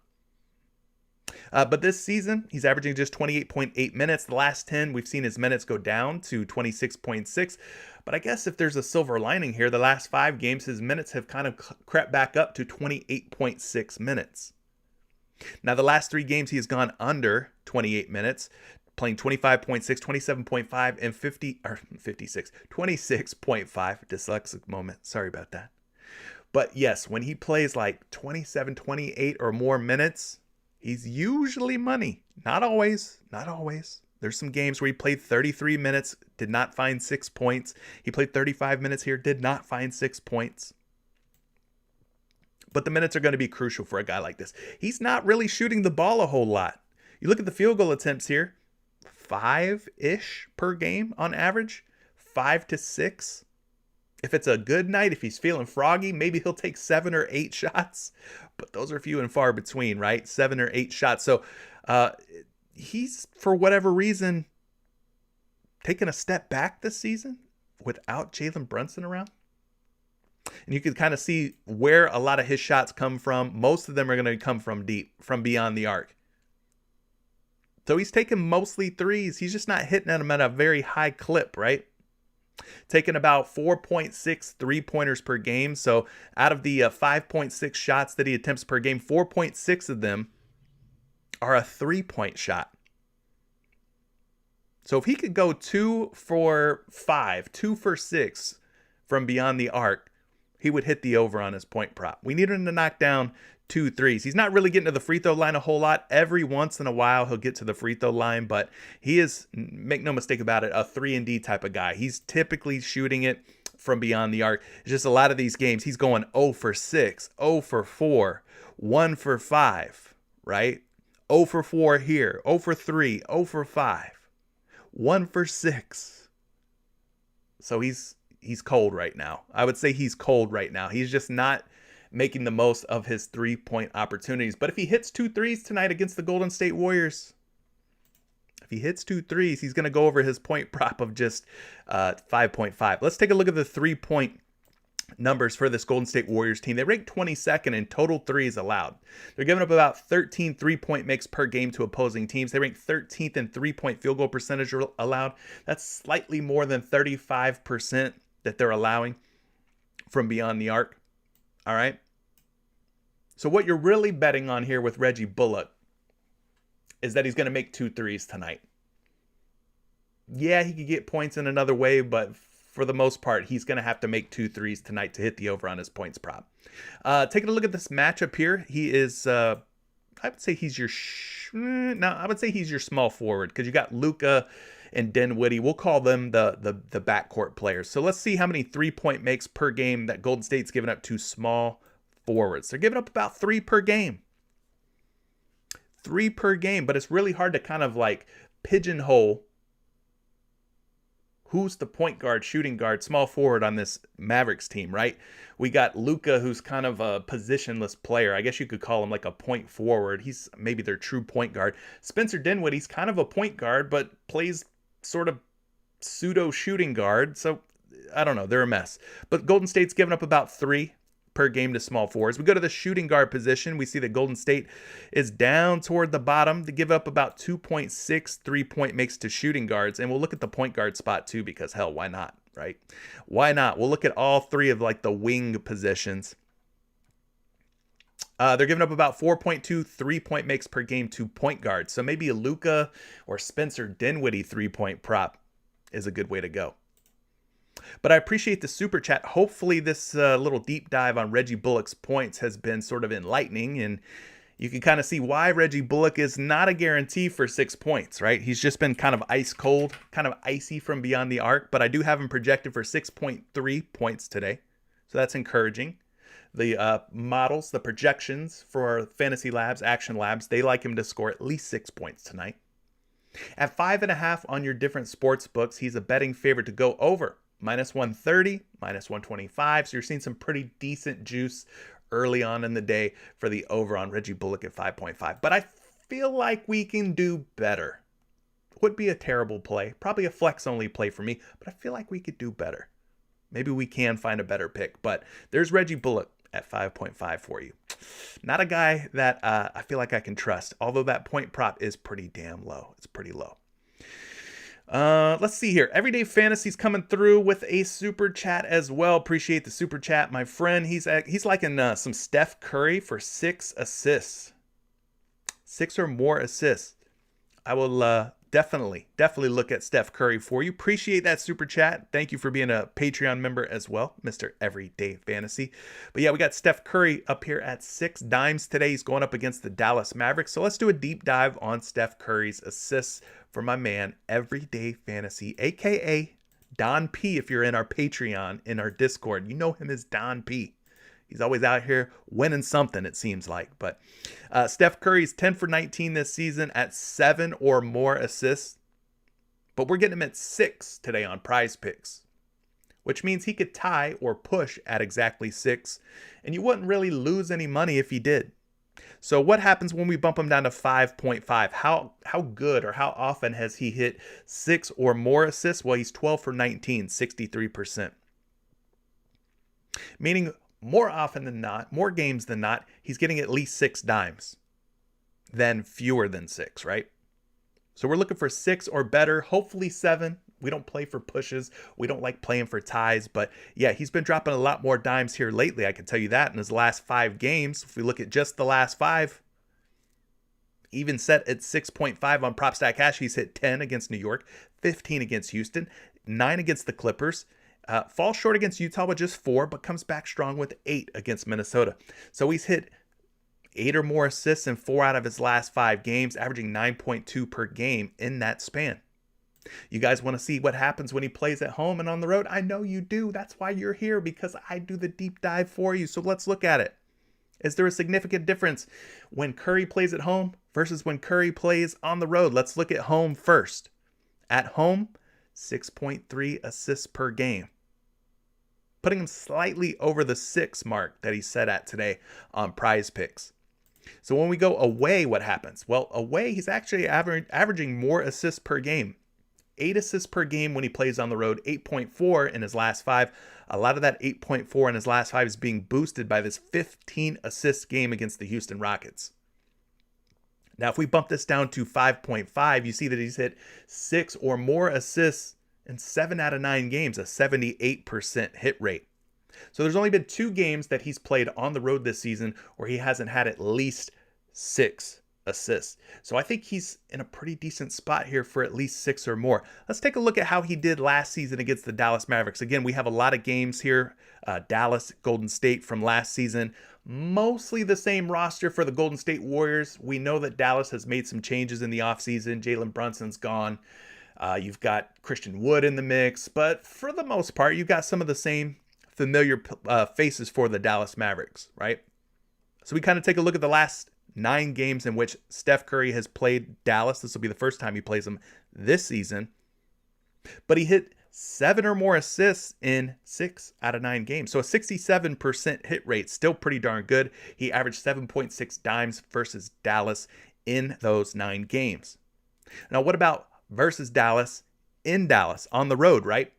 But this season, he's averaging just 28.8 minutes. The last 10, we've seen his minutes go down to 26.6. But I guess if there's a silver lining here, the last 5 games, his minutes have kind of crept back up to 28.6 minutes. Now, the last 3 games, he has gone under 28 minutes, playing 25.6, 27.5, and 26.5. Dyslexic moment. Sorry about that. But yes, when he plays like 27, 28 or more minutes, he's usually money. Not always. There's some games where he played 33 minutes, did not find 6 points. He played 35 minutes here, did not find 6 points. But the minutes are going to be crucial for a guy like this. He's not really shooting the ball a whole lot. You look at the field goal attempts here, 5-ish per game on average, 5 to 6. If it's a good night, if he's feeling froggy, maybe he'll take 7 or 8 shots. But those are few and far between, right? 7 or 8 shots. So he's, for whatever reason, taking a step back this season without Jalen Brunson around. And you can kind of see where a lot of his shots come from. Most of them are going to come from deep, from beyond the arc. So he's taking mostly threes. He's just not hitting them at a very high clip, right? Taking about 4.6 3-pointers per game. So out of the 5.6 shots that he attempts per game, 4.6 of them are a 3-point shot. So if he could go 2 for 5, 2 for 6 from beyond the arc, he would hit the over on his point prop. We need him to knock down 2 threes. He's not really getting to the free throw line a whole lot. Every once in a while, he'll get to the free throw line, but he is, make no mistake about it, a 3-and-D type of guy. He's typically shooting it from beyond the arc. It's just a lot of these games, he's going 0 for 6, 0 for 4, 1 for 5, right? 0 for 4 here, 0 for 3, 0 for 5, 1 for 6. So he's cold right now. I would say he's cold right now. He's just not making the most of his three-point opportunities. But if he hits 2 threes tonight against the Golden State Warriors, if he hits 2 threes, he's going to go over his point prop of just 5.5. Let's take a look at the 3-point numbers for this Golden State Warriors team. They rank 22nd in total threes allowed. They're giving up about 13 3-point makes per game to opposing teams. They rank 13th in 3-point field goal percentage allowed. That's slightly more than 35% that they're allowing from beyond the arc. All right. So what you're really betting on here with Reggie Bullock is that he's going to make 2 threes tonight. Yeah, he could get points in another way, but for the most part, he's going to have to make 2 threes tonight to hit the over on his points prop. Taking a look at this matchup here, he is, I would say he's your, I would say he's your small forward because you got Luka and Dinwiddie. We'll call them the backcourt players. So let's see how many 3-point makes per game that Golden State's giving up to small forwards. They're giving up about 3 per game. 3 per game, but it's really hard to kind of like pigeonhole who's the point guard, shooting guard, small forward on this Mavericks team, right? We got Luka, who's kind of a positionless player. I guess you could call him like a point forward. He's maybe their true point guard. Spencer Dinwiddie's kind of a point guard, but plays sort of pseudo shooting guard. So I don't know. They're a mess. But Golden State's giving up about 3 per game to small forwards. We go to the shooting guard position. We see that Golden State is down toward the bottom to give up about 2.6 3-point makes to shooting guards. And we'll look at the point guard spot too, because hell, why not, right? Why not? We'll look at all 3 of like the wing positions. They're giving up about 4.2 3-point makes per game to point guards. So maybe a Luka or Spencer Dinwiddie 3-point prop is a good way to go. But I appreciate the super chat. Hopefully this little deep dive on Reggie Bullock's points has been sort of enlightening, and you can kind of see why Reggie Bullock is not a guarantee for 6 points, right? He's just been kind of ice cold, kind of icy from beyond the arc, but I do have him projected for 6.3 points today. So that's encouraging. The models, the projections for Fantasy Labs, Action Labs, they like him to score at least 6 points tonight. At 5.5 on your different sports books, he's a betting favorite to go over. -130, -125. So you're seeing some pretty decent juice early on in the day for the over on Reggie Bullock at 5.5. But I feel like we can do better. Would be a terrible play. Probably a flex only play for me, but I feel like we could do better. Maybe we can find a better pick, but there's Reggie Bullock at 5.5 for you. Not a guy that I feel like I can trust, although that point prop is pretty damn low. It's pretty low. Let's see here. Everyday Fantasy's coming through with a super chat as well. Appreciate the super chat, my friend. He's liking some Steph Curry for 6 assists. 6 or more assists. I will definitely look at Steph Curry for you. Appreciate that super chat. Thank you for being a Patreon member as well, Mr. Everyday Fantasy. But yeah, we got Steph Curry up here at 6 dimes today. He's going up against the Dallas Mavericks. So let's do a deep dive on Steph Curry's assists for my man, Everyday Fantasy, aka Don P. If you're in our Patreon, in our Discord, you know him as Don P. He's always out here winning something, it seems like. But Steph Curry's 10 for 19 this season at 7 or more assists. But we're getting him at 6 today on PrizePicks, which means he could tie or push at exactly 6. And you wouldn't really lose any money if he did. So what happens when we bump him down to 5.5? How good or how often has he hit 6 or more assists? Well, he's 12 for 19, 63%. Meaning more often than not, more games than not, he's getting at least 6 dimes than fewer than 6, right? So we're looking for 6 or better, hopefully 7. We don't play for pushes. We don't like playing for ties. But yeah, he's been dropping a lot more dimes here lately. I can tell you that in his last 5 games. If we look at just the last 5, even set at 6.5 on Prop Stack Hash, he's hit 10 against New York, 15 against Houston, 9 against the Clippers. Falls short against Utah with just 4, but comes back strong with 8 against Minnesota. So he's hit 8 or more assists in 4 out of his last 5 games, averaging 9.2 per game in that span. You guys want to see what happens when he plays at home and on the road? I know you do. That's why you're here, because I do the deep dive for you. So let's look at it. Is there a significant difference when Curry plays at home versus when Curry plays on the road? Let's look at home first. At home, 6.3 assists per game, putting him slightly over the 6 mark that he set at today on PrizePicks. So when we go away, what happens? Well, away, he's actually averaging more assists per game. 8 assists per game when he plays on the road, 8.4 in his last 5. A lot of that 8.4 in his last 5 is being boosted by this 15 assist game against the Houston Rockets. Now, if we bump this down to 5.5, you see that he's hit 6 or more assists in 7 out of 9 games, a 78% hit rate. So there's only been 2 games that he's played on the road this season where he hasn't had at least 6 assists. So I think he's in a pretty decent spot here for at least 6 or more. Let's take a look at how he did last season against the Dallas Mavericks. Again, we have a lot of games here. Dallas, Golden State from last season. Mostly the same roster for the Golden State Warriors. We know that Dallas has made some changes in the offseason. Jalen Brunson's gone. You've got Christian Wood in the mix. But for the most part, you've got some of the same familiar faces for the Dallas Mavericks, right? So we kind of take a look at the last 9 games in which Steph Curry has played Dallas. This will be the first time he plays them this season. But he hit 7 or more assists in 6 out of 9 games. So a 67% hit rate, still pretty darn good. He averaged 7.6 dimes versus Dallas in those 9 games. Now, what about versus Dallas in Dallas on the road, right?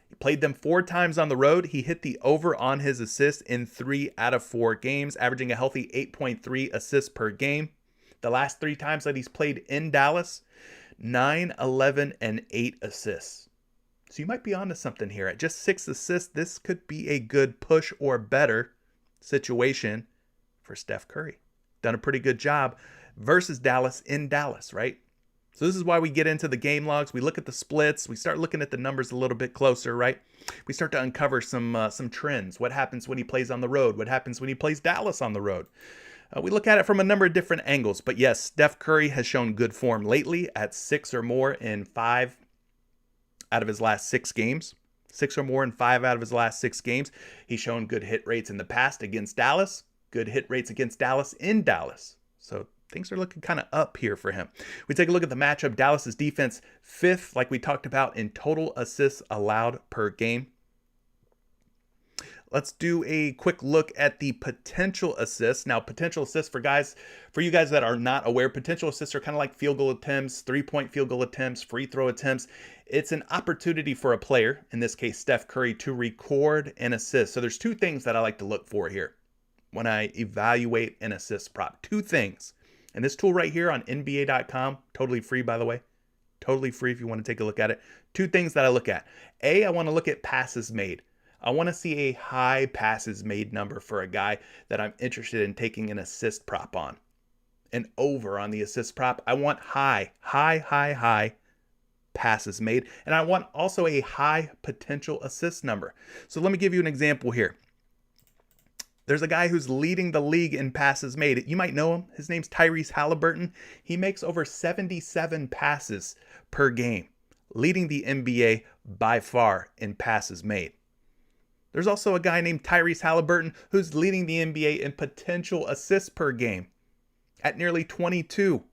He played them 4 times on the road. He hit the over on his assists in 3 out of 4 games, averaging a healthy 8.3 assists per game. The last 3 times that he's played in Dallas, 9, 11, and 8 assists. So you might be onto something here. At just 6 assists, this could be a good push or better situation for Steph Curry. Done a pretty good job versus Dallas in Dallas, right? So this is why we get into the game logs. We look at the splits. We start looking at the numbers a little bit closer, right? We start to uncover some trends. What happens when he plays on the road? What happens when he plays Dallas on the road? We look at it from a number of different angles. But yes, Steph Curry has shown good form lately at 6 or more in 5 out of his last 6 games. 6 or more in 5 out of his last 6 games. He's shown good hit rates in the past against Dallas. Good hit rates against Dallas in Dallas. So things are looking kind of up here for him. We take a look at the matchup. Dallas's defense, 5th, like we talked about, in total assists allowed per game. Let's do a quick look at the potential assists. Now, potential assists for you guys that are not aware, potential assists are kind of like field goal attempts, 3-point field goal attempts, free throw attempts. It's an opportunity for a player, in this case Steph Curry, to record an assist. So there's 2 things that I like to look for here when I evaluate an assist prop. 2 things. And this tool right here on NBA.com, totally free, by the way. Totally free if you want to take a look at it. 2 things that I look at. I want to look at passes made. I want to see a high passes made number for a guy that I'm interested in taking an assist prop on. An over on the assist prop. I want high passes made. And I want also a high potential assist number. So let me give you an example here. There's a guy who's leading the league in passes made. You might know him. His name's Tyrese Halliburton. He makes over 77 passes per game, leading the NBA by far in passes made. There's also a guy named Tyrese Halliburton who's leading the NBA in potential assists per game at nearly 22,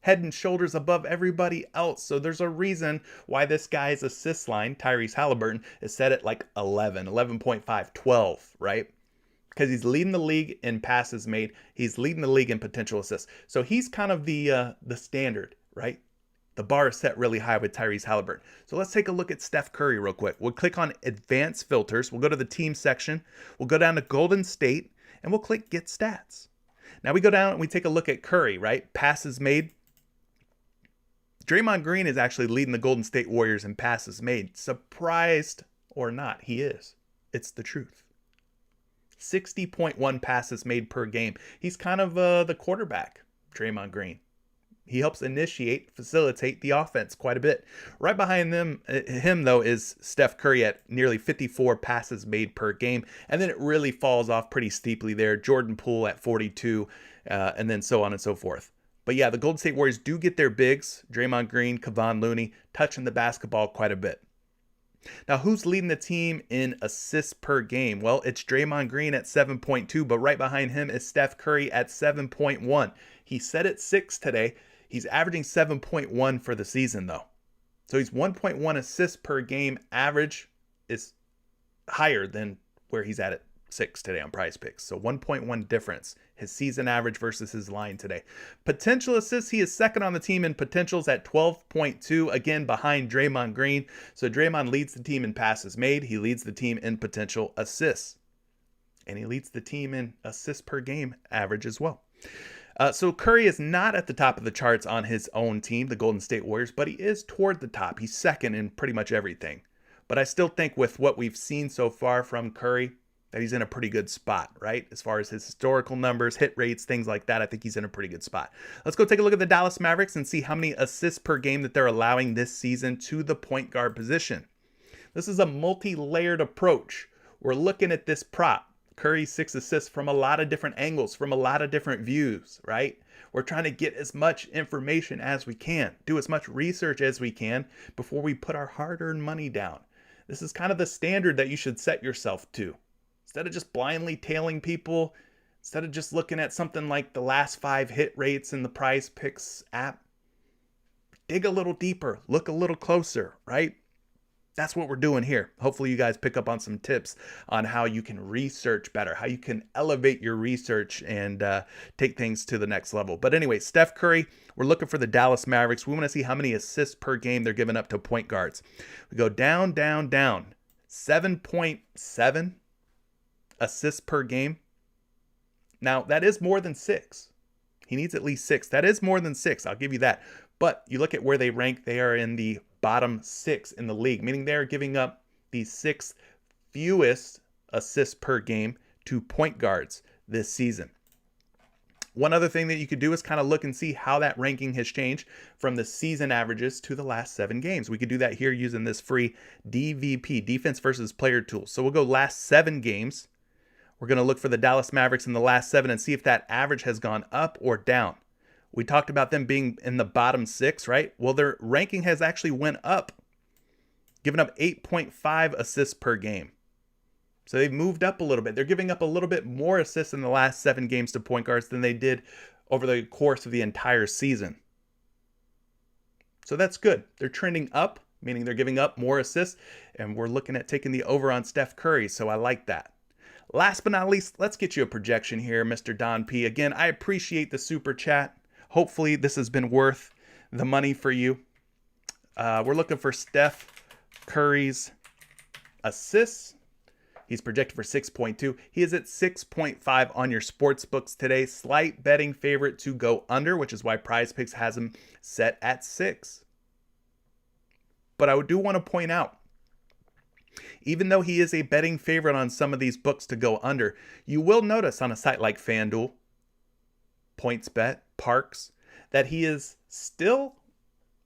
head and shoulders above everybody else. So there's a reason why this guy's assist line, Tyrese Halliburton, is set at like 11, 11.5, 12, right? Because he's leading the league in passes made. He's leading the league in potential assists. So he's kind of the standard, right? The bar is set really high with Tyrese Halliburton. So let's take a look at Steph Curry real quick. We'll click on Advanced Filters. We'll go to the team section. We'll go down to Golden State, and we'll click Get Stats. Now we go down and we take a look at Curry, right? Passes made. Draymond Green is actually leading the Golden State Warriors in passes made. Surprised or not, he is. It's the truth. 60.1 passes made per game. He's kind of the quarterback, Draymond Green. He helps facilitate the offense quite a bit. Right behind him though, is Steph Curry at nearly 54 passes made per game. And then it really falls off pretty steeply there. Jordan Poole at 42, and then so on and so forth. But yeah, the Golden State Warriors do get their bigs, Draymond Green, Kevon Looney, touching the basketball quite a bit. Now, who's leading the team in assists per game? Well, it's Draymond Green at 7.2, but right behind him is Steph Curry at 7.1. He set it 6 today. He's averaging 7.1 for the season, though. So he's 1.1 assists per game. Average is higher than where he's at 6 today on PrizePicks. So 1.1 difference, his season average versus his line today. Potential assists, he is second on the team in potentials at 12.2, again behind Draymond Green. So Draymond leads the team in passes made. He leads the team in potential assists. And he leads the team in assists per game average as well. So Curry is not at the top of the charts on his own team, the Golden State Warriors, but he is toward the top. He's second in pretty much everything. But I still think with what we've seen so far from Curry, that he's in a pretty good spot, right? As far as his historical numbers, hit rates, things like that, I think he's in a pretty good spot. Let's go take a look at the Dallas Mavericks and see how many assists per game that they're allowing this season to the point guard position. This is a multi-layered approach. We're looking at this prop, Curry 6 assists, from a lot of different angles, from a lot of different views, right? We're trying to get as much information as we can, do as much research as we can before we put our hard-earned money down. This is kind of the standard that you should set yourself to. Instead of just blindly tailing people, instead of just looking at something like the last 5 hit rates in the PrizePicks app, dig a little deeper, look a little closer, right? That's what we're doing here. Hopefully you guys pick up on some tips on how you can research better, how you can elevate your research and take things to the next level. But anyway, Steph Curry, we're looking for the Dallas Mavericks. We want to see how many assists per game they're giving up to point guards. We go down, down, down. 7.7 assists per game. Now, that is more than 6. He needs at least 6. That is more than 6. I'll give you that. But you look at where they rank, they are in the bottom 6 in the league, meaning they're giving up the 6th fewest assists per game to point guards this season. One other thing that you could do is kind of look and see how that ranking has changed from the season averages to the last 7 games. We could do that here using this free DVP, defense versus player tool. So we'll go last 7 games. We're going to look for the Dallas Mavericks in the last 7 and see if that average has gone up or down. We talked about them being in the bottom 6, right? Well, their ranking has actually went up, giving up 8.5 assists per game. So they've moved up a little bit. They're giving up a little bit more assists in the last 7 games to point guards than they did over the course of the entire season. So that's good. They're trending up, meaning they're giving up more assists, and we're looking at taking the over on Steph Curry, so I like that. Last but not least, let's get you a projection here, Mr. Don P. Again, I appreciate the super chat. Hopefully this has been worth the money for you. We're looking for Steph Curry's assists. He's projected for 6.2. He is at 6.5 on your sports books today. Slight betting favorite to go under, which is why PrizePicks has him set at 6. But I do want to point out, even though he is a betting favorite on some of these books to go under, you will notice on a site like FanDuel, PointsBet, Parks, that he is still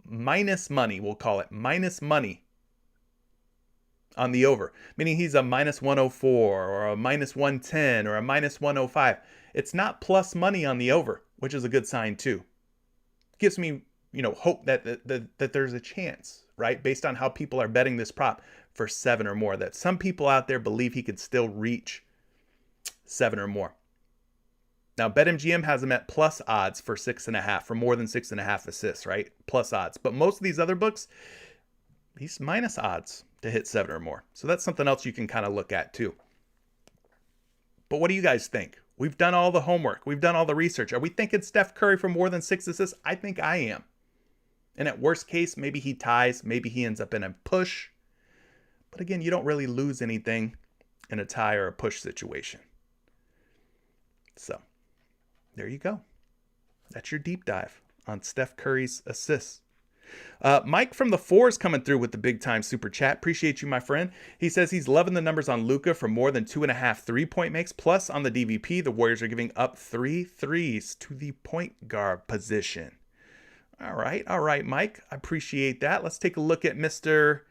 minus money, we'll call it minus money on the over, meaning he's a minus 104 or a minus 110 or a minus 105. It's not plus money on the over, which is a good sign too. Gives me, hope that there's a chance, right? Based on how people are betting this prop for 7 or more, that some people out there believe he could still reach 7 or more. Now, BetMGM has him at plus odds for 6.5, for more than 6.5 assists, right? Plus odds. But most of these other books, he's minus odds to hit 7 or more. So that's something else you can kind of look at too. But what do you guys think? We've done all the homework. We've done all the research. Are we thinking Steph Curry for more than 6 assists? I think I am. And at worst case, maybe he ties. Maybe he ends up in a push. But again, you don't really lose anything in a tie or a push situation. So there you go. That's your deep dive on Steph Curry's assists. Mike from the 4 is coming through with the big time super chat. Appreciate you, my friend. He says he's loving the numbers on Luka for more than 2.5 3-point makes. Plus on the DVP, the Warriors are giving up 3 threes to the point guard position. All right, Mike. I appreciate that. Let's take a look at Mr.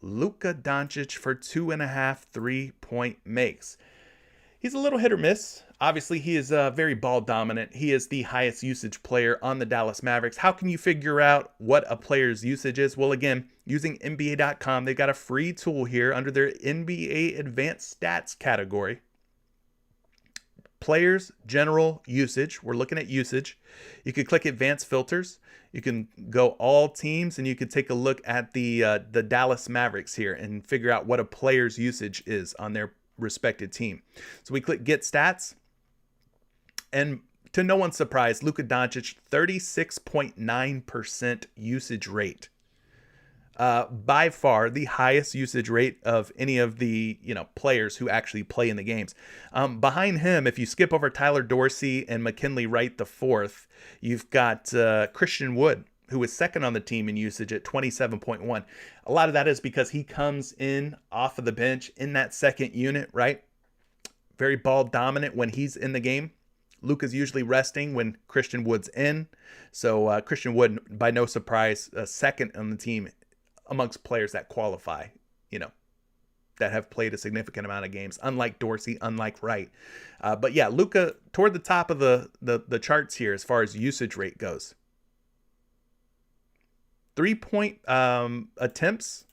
Luka Doncic for 2.5 3-point makes. He's a little hit or miss. Obviously, he is very ball dominant. He is the highest usage player on the Dallas Mavericks. How can you figure out what a player's usage is? Well, again, using NBA.com, they've got a free tool here under their NBA Advanced Stats category. Players general usage. We're looking at usage. You could click advanced filters. You can go all teams, and you could take a look at the Dallas Mavericks here and figure out what a player's usage is on their respected team. So we click get stats, and to no one's surprise, Luka Doncic 36.9% usage rate. By far the highest usage rate of any of the players who actually play in the games. Behind him, if you skip over Tyler Dorsey and McKinley Wright the fourth, you've got Christian Wood, who is second on the team in usage at 27.1. A lot of that is because he comes in off of the bench in that second unit, right? Very ball dominant when he's in the game. Luka's usually resting when Christian Wood's in. So Christian Wood, by no surprise, second on the team amongst players that qualify, that have played a significant amount of games, unlike Dorsey, unlike Wright. But yeah, Luka toward the top of the charts here as far as usage rate goes. 3-point attempts.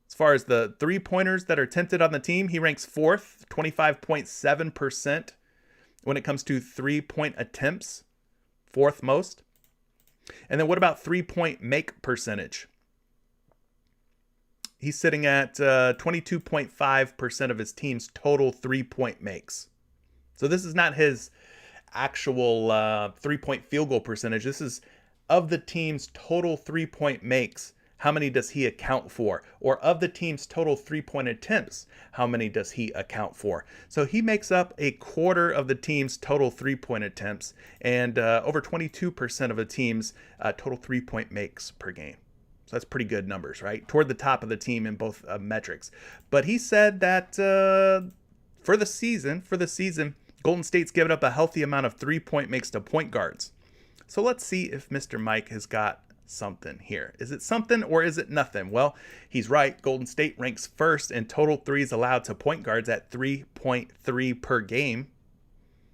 As far as the 3-pointers that are attempted on the team, he ranks fourth, 25.7% when it comes to 3-point attempts, fourth most. And then what about 3-point make percentage? He's sitting at 22.5% of his team's total 3-point makes. So this is not his actual 3-point field goal percentage. This is of the team's total 3-point makes. How many does he account for? Or of the team's total 3-point attempts, how many does he account for? So he makes up a quarter of the team's total 3-point attempts and over 22% of the team's total 3-point makes per game. So that's pretty good numbers, right? Toward the top of the team in both metrics. But he said that for the season, Golden State's given up a healthy amount of 3-point makes to point guards. So let's see if Mr. Mike has got something here. Is it something or is it nothing? Well, he's right. Golden State ranks first in total threes allowed to point guards at 3.3 per game.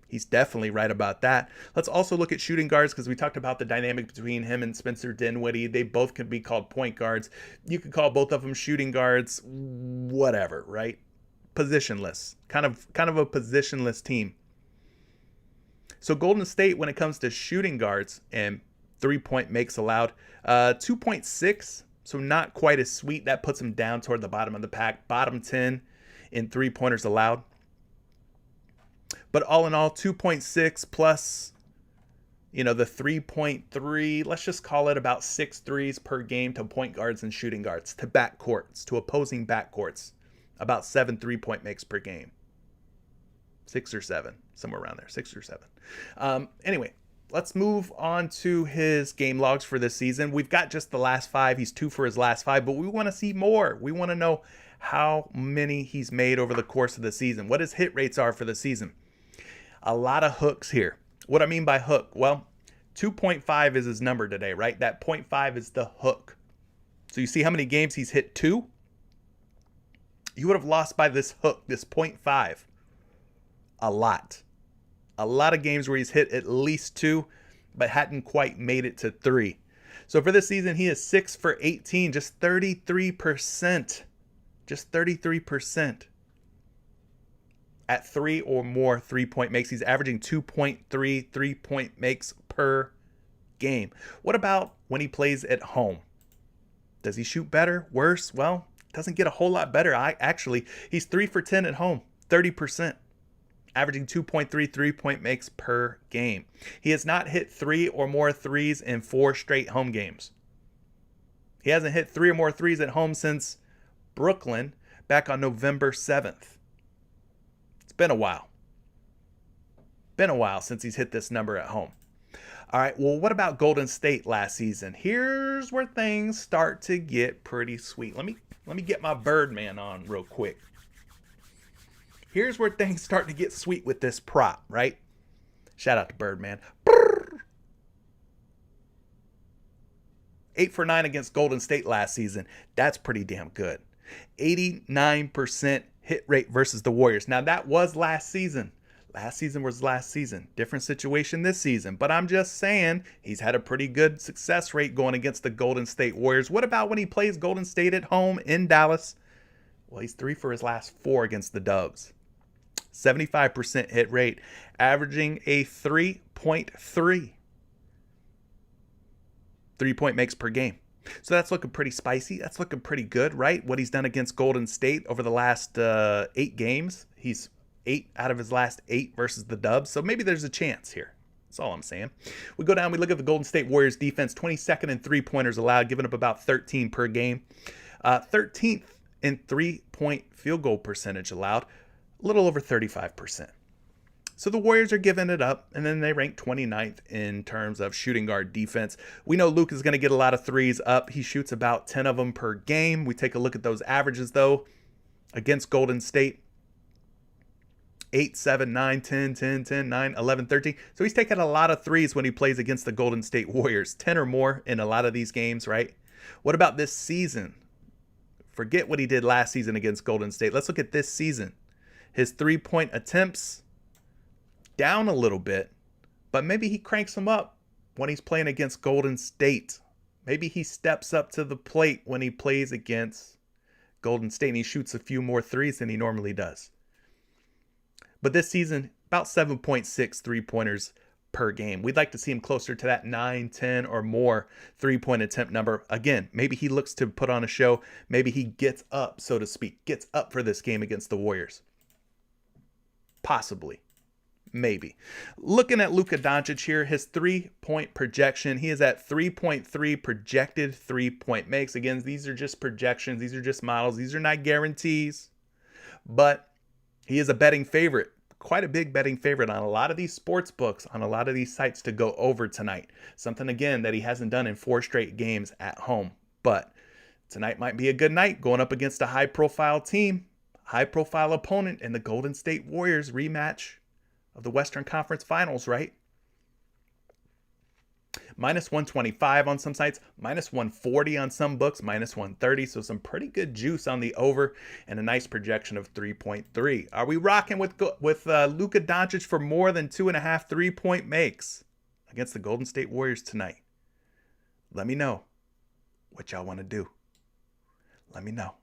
He's definitely right about that. Let's also look at shooting guards because we talked about the dynamic between him and Spencer Dinwiddie. They both could be called point guards. You could call both of them shooting guards, whatever, right? Positionless, kind of a positionless team. So Golden State, when it comes to shooting guards and 3-point makes allowed, 2.6, so not quite as sweet. That puts them down toward the bottom of the pack, bottom 10 in 3-pointers allowed. But all in all, 2.6 plus, the 3.3, let's just call it about 6 threes per game to point guards and shooting guards, to backcourts, to opposing backcourts. About 7 3-point makes per game. 6 or 7, somewhere around there, 6 or 7. Anyway, let's move on to his game logs for this season. We've got just the last 5. He's 2 for his last 5, but we want to see more. We want to know how many he's made over the course of the season, what his hit rates are for the season. A lot of hooks here. What I mean by hook, well, 2.5 is his number today, right? That 0.5 is the hook. So you see how many games he's hit 2? You would have lost by this hook, this 0.5. A lot of games where he's hit at least 2, but hadn't quite made it to 3. So for this season, he is 6 for 18, just 33%. Just 33%. At 3 or more 3-point makes. He's averaging 2.3 3-point makes per game. What about when he plays at home? Does he shoot better? Worse? Well, doesn't get a whole lot better. He's 3 for 10 at home, 30%. Averaging 2.3 3-point makes per game. He has not hit 3 or more threes in 4 straight home games. He hasn't hit 3 or more threes at home since Brooklyn back on November 7th. It's been a while. Been a while since he's hit this number at home. All right, well, what about Golden State last season? Here's where things start to get pretty sweet. Let me get my Birdman on real quick. Here's where things start to get sweet with this prop, right? Shout out to Birdman. 8 for 9 against Golden State last season. That's pretty damn good. 89% hit rate versus the Warriors. Now, that was last season. Last season was last season. Different situation this season. But I'm just saying he's had a pretty good success rate going against the Golden State Warriors. What about when he plays Golden State at home in Dallas? Well, he's 3 for his last 4 against the Dubs. 75% hit rate, averaging a 3.3 3-point makes per game. So that's looking pretty spicy. That's looking pretty good, right? What he's done against Golden State over the last 8 games. He's 8 out of his last 8 versus the Dubs. So maybe there's a chance here. That's all I'm saying. We go down, we look at the Golden State Warriors defense, 22nd in 3-pointers allowed, giving up about 13 per game. 13th in 3-point field goal percentage allowed, a little over 35%. So the Warriors are giving it up, and then they rank 29th in terms of shooting guard defense. We know Luka is going to get a lot of threes up. He shoots about 10 of them per game. We take a look at those averages, though, against Golden State. 8, 7, 9, 10, 10, 10, 9, 11, 13. So he's taking a lot of threes when he plays against the Golden State Warriors. 10 or more in a lot of these games, right? What about this season? Forget what he did last season against Golden State. Let's look at this season. His 3-point attempts down a little bit, but maybe he cranks them up when he's playing against Golden State. Maybe he steps up to the plate when he plays against Golden State and he shoots a few more threes than he normally does. But this season, about 7.6 3-pointers per game. We'd like to see him closer to that 9, 10 or more 3-point attempt number. Again, maybe he looks to put on a show. Maybe he gets up, so to speak, gets up for this game against the Warriors. Possibly. Maybe. Looking at Luka Doncic here, his 3-point projection, he is at 3.3 projected 3-point makes. Again, these are just projections. These are just models. These are not guarantees. But he is a betting favorite. Quite a big betting favorite on a lot of these sports books, on a lot of these sites to go over tonight. Something, again, that he hasn't done in 4 straight games at home. But tonight might be a good night going up against a high-profile team, high-profile opponent in the Golden State Warriors rematch of the Western Conference Finals, right? Minus 125 on some sites, minus 140 on some books, minus 130. So some pretty good juice on the over and a nice projection of 3.3. Are we rocking with Luka Doncic for more than 2.5 3-point makes against the Golden State Warriors tonight? Let me know what y'all want to do. Let me know.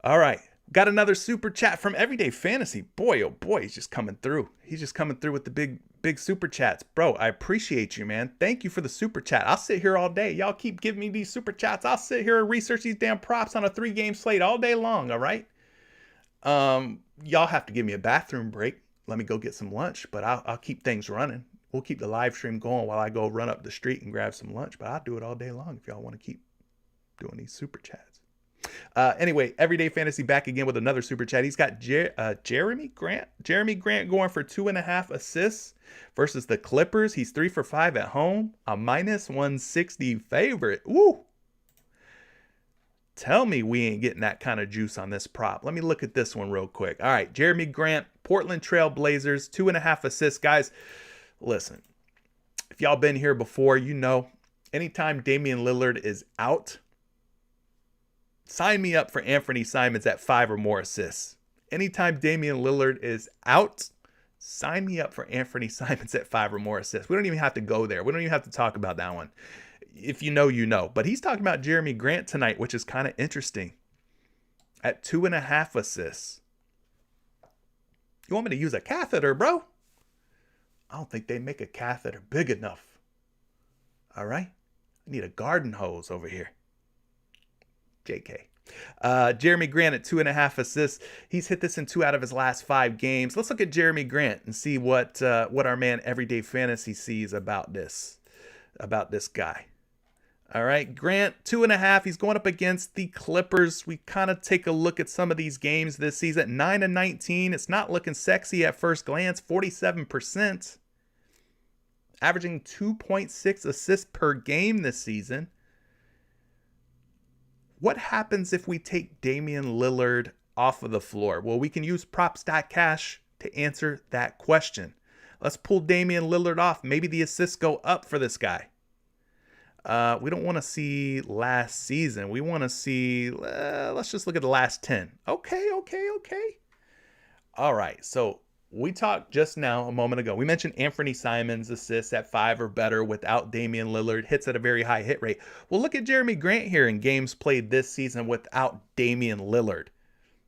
All right. Got another super chat from Everyday Fantasy. Boy, oh boy, he's just coming through. He's just coming through with the big super chats. Bro, I appreciate you, man. Thank you for the super chat. I'll sit here all day. Y'all keep giving me these super chats. I'll sit here and research these damn props on a 3-game slate all day long, all right? Y'all have to give me a bathroom break. Let me go get some lunch, but I'll keep things running. We'll keep the live stream going while I go run up the street and grab some lunch, but I'll do it all day long if y'all want to keep doing these super chats. Anyway, Everyday Fantasy back again with another super chat. He's got Jeremy Grant going for 2.5 assists versus the Clippers. He's 3 for 5 at home. A minus 160 favorite. Woo! Tell me we ain't getting that kind of juice on this prop. Let me look at this one real quick. All right, Jeremy Grant, Portland Trail Blazers, 2.5 assists. Guys, listen, if y'all been here before, you know, anytime Damian Lillard is out, sign me up for Anthony Simons at 5 or more assists. Anytime Damian Lillard is out, sign me up for Anthony Simons at 5 or more assists. We don't even have to go there. We don't even have to talk about that one. If you know, you know. But he's talking about Jeremy Grant tonight, which is kind of interesting. At 2.5 assists. You want me to use a catheter, bro? I don't think they make a catheter big enough. All right? I need a garden hose over here. JK. Jeremy Grant at 2.5 assists. He's hit this in 2 out of his last 5 games. Let's look at Jeremy Grant and see what our man Everyday Fantasy sees about this guy. All right, Grant, 2.5. He's going up against the Clippers. We kind of take a look at some of these games this season. 9-19. It's not looking sexy at first glance. 47%. Averaging 2.6 assists per game this season. What happens if we take Damian Lillard off of the floor? Well, we can use Prop.Cash to answer that question. Let's pull Damian Lillard off. Maybe the assists go up for this guy. We don't want to see last season. We want to see, let's just look at the last 10. Okay. All right, so we talked just now, a moment ago. We mentioned Anthony Simons assists at 5 or better without Damian Lillard, hits at a very high hit rate. Well, look at Jeremy Grant here in games played this season without Damian Lillard.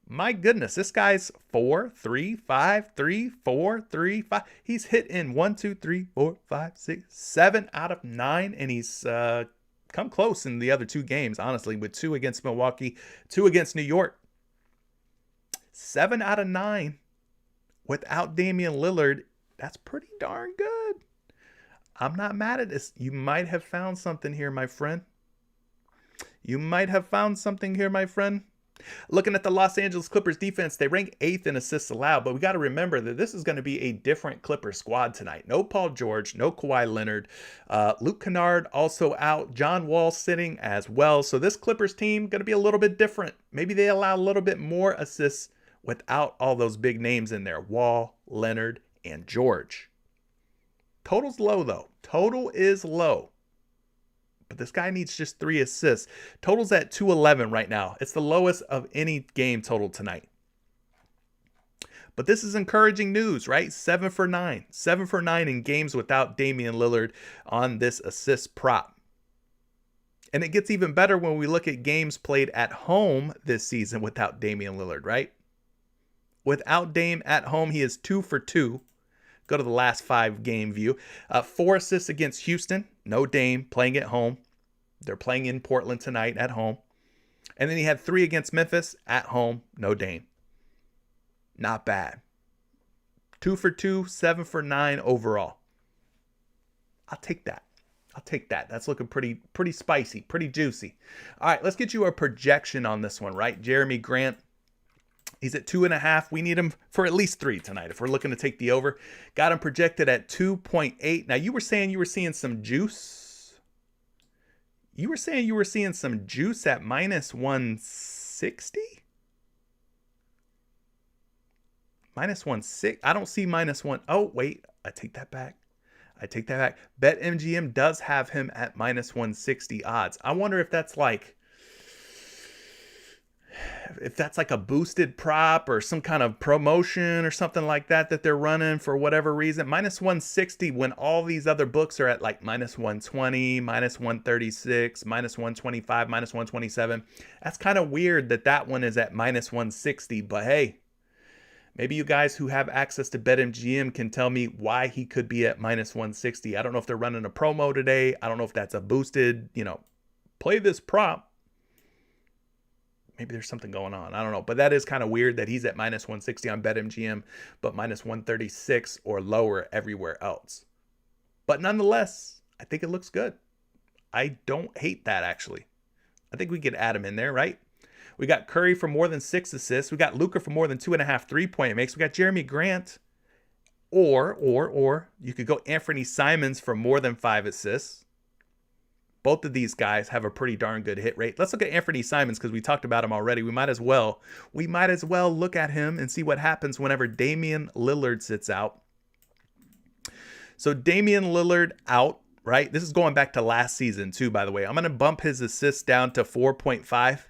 My goodness, this guy's 4, 3, 5, 3, 4, 3, 5. He's hit in 1, 2, 3, 4, 5, 6, 7 out of 9, and he's come close in the other 2 games, honestly, with 2 against Milwaukee, 2 against New York. 7 out of 9 without Damian Lillard. That's pretty darn good. I'm not mad at this. You might have found something here, my friend. You might have found something here, my friend. Looking at the Los Angeles Clippers defense, they rank 8th in assists allowed, but we got to remember that this is going to be a different Clippers squad tonight. No Paul George, no Kawhi Leonard. Luke Kennard also out. John Wall sitting as well. So this Clippers team going to be a little bit different. Maybe they allow a little bit more assists without all those big names in there. Wall, Leonard, and George. Total's low, though. Total is low. But this guy needs just 3 assists. Total's at 211 right now. It's the lowest of any game total tonight. But this is encouraging news, right? 7 for 9. 7 for 9 in games without Damian Lillard on this assist prop. And it gets even better when we look at games played at home this season without Damian Lillard, right? Without Dame at home, he is 2 for 2. Go to the last 5 game view. 4 assists against Houston. No Dame, playing at home. They're playing in Portland tonight at home. And then he had 3 against Memphis at home. No Dame. Not bad. 2 for 2, 7 for 9 overall. I'll take that. I'll take that. That's looking pretty spicy, pretty juicy. All right, let's get you a projection on this one, right? Jeremy Grant. He's at 2.5. We need him for at least 3 tonight if we're looking to take the over. Got him projected at 2.8. Now, you were saying you were seeing some juice. You were saying you were seeing some juice at minus 160? Minus 160. I don't see minus 1. Oh, wait. I take that back. BetMGM does have him at minus 160 odds. I wonder if that's like a boosted prop or some kind of promotion or something like that they're running for whatever reason. Minus 160 when all these other books are at like minus 120, minus 136, minus 125, minus 127. That's kind of weird that one is at minus 160. But hey, maybe you guys who have access to BetMGM can tell me why he could be at minus 160. I don't know if they're running a promo today. I don't know if that's a boosted, play this prop. Maybe there's something going on. I don't know. But that is kind of weird that he's at minus 160 on BetMGM, but minus 136 or lower everywhere else. But nonetheless, I think it looks good. I don't hate that, actually. I think we could add him in there, right? We got Curry for more than 6 assists. We got Luka for more than 2.5 3-point makes. We got Jeremy Grant. Or you could go Anthony Simons for more than 5 assists. Both of these guys have a pretty darn good hit rate. Let's look at Anthony Simons because we talked about him already. We might as well look at him and see what happens whenever Damian Lillard sits out. So Damian Lillard out, right? This is going back to last season too, by the way. I'm going to bump his assists down to 4.5.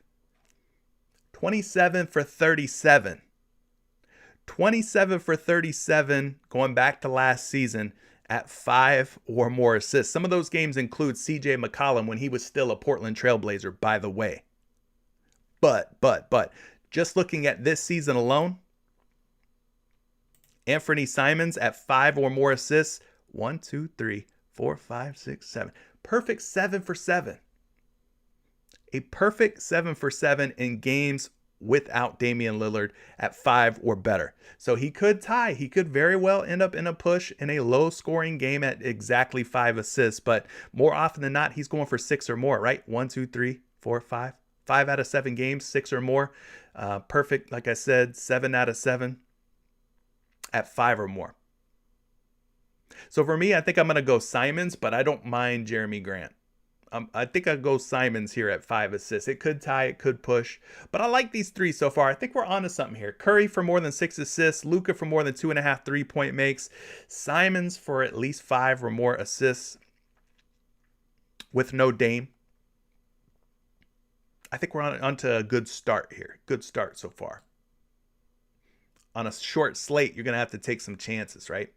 27 for 37. 27 for 37 going back to last season at 5 or more assists. Some of those games include CJ McCollum when he was still a Portland Trailblazer, by the way. But, just looking at this season alone, Anthony Simons at 5 or more assists. 1, 2, 3, 4, 5, 6, 7. Perfect 7 for 7. A perfect 7 for 7 in games without Damian Lillard at 5 or better. So he could tie. He could very well end up in a push in a low scoring game at exactly 5 assists. But more often than not, he's going for 6 or more, right? 1, 2, 3, 4, 5. 5 out of 7 games, 6 or more. Perfect, like I said, 7 out of 7 at 5 or more. So for me, I think I'm going to go Simons, but I don't mind Jeremy Grant. I think I'll go Simons here at 5 assists. It could tie, it could push, but I like these 3 so far. I think we're onto something here. Curry for more than 6 assists, Luka for more than 2.5 3-point makes, Simons for at least 5 or more assists with no Dame. I think we're onto a good start here. Good start so far. on a short slate, you're going to have to take some chances, right?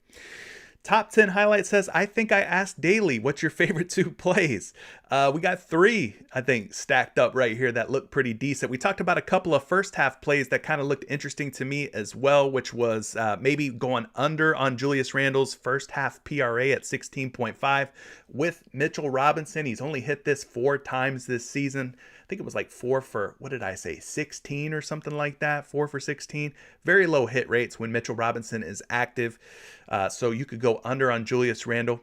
Top 10 highlight says, I think I asked daily, what's your favorite 2 plays? We got 3, I think, stacked up right here that look pretty decent. We talked about a couple of first half plays that kind of looked interesting to me as well, which was maybe going under on Julius Randle's first half PRA at 16.5 with Mitchell Robinson. He's only hit this 4 times this season. I think it was like 4 for, what did I say, 16 or something like that, 4 for 16. Very low hit rates when Mitchell Robinson is active. So you could go under on Julius Randle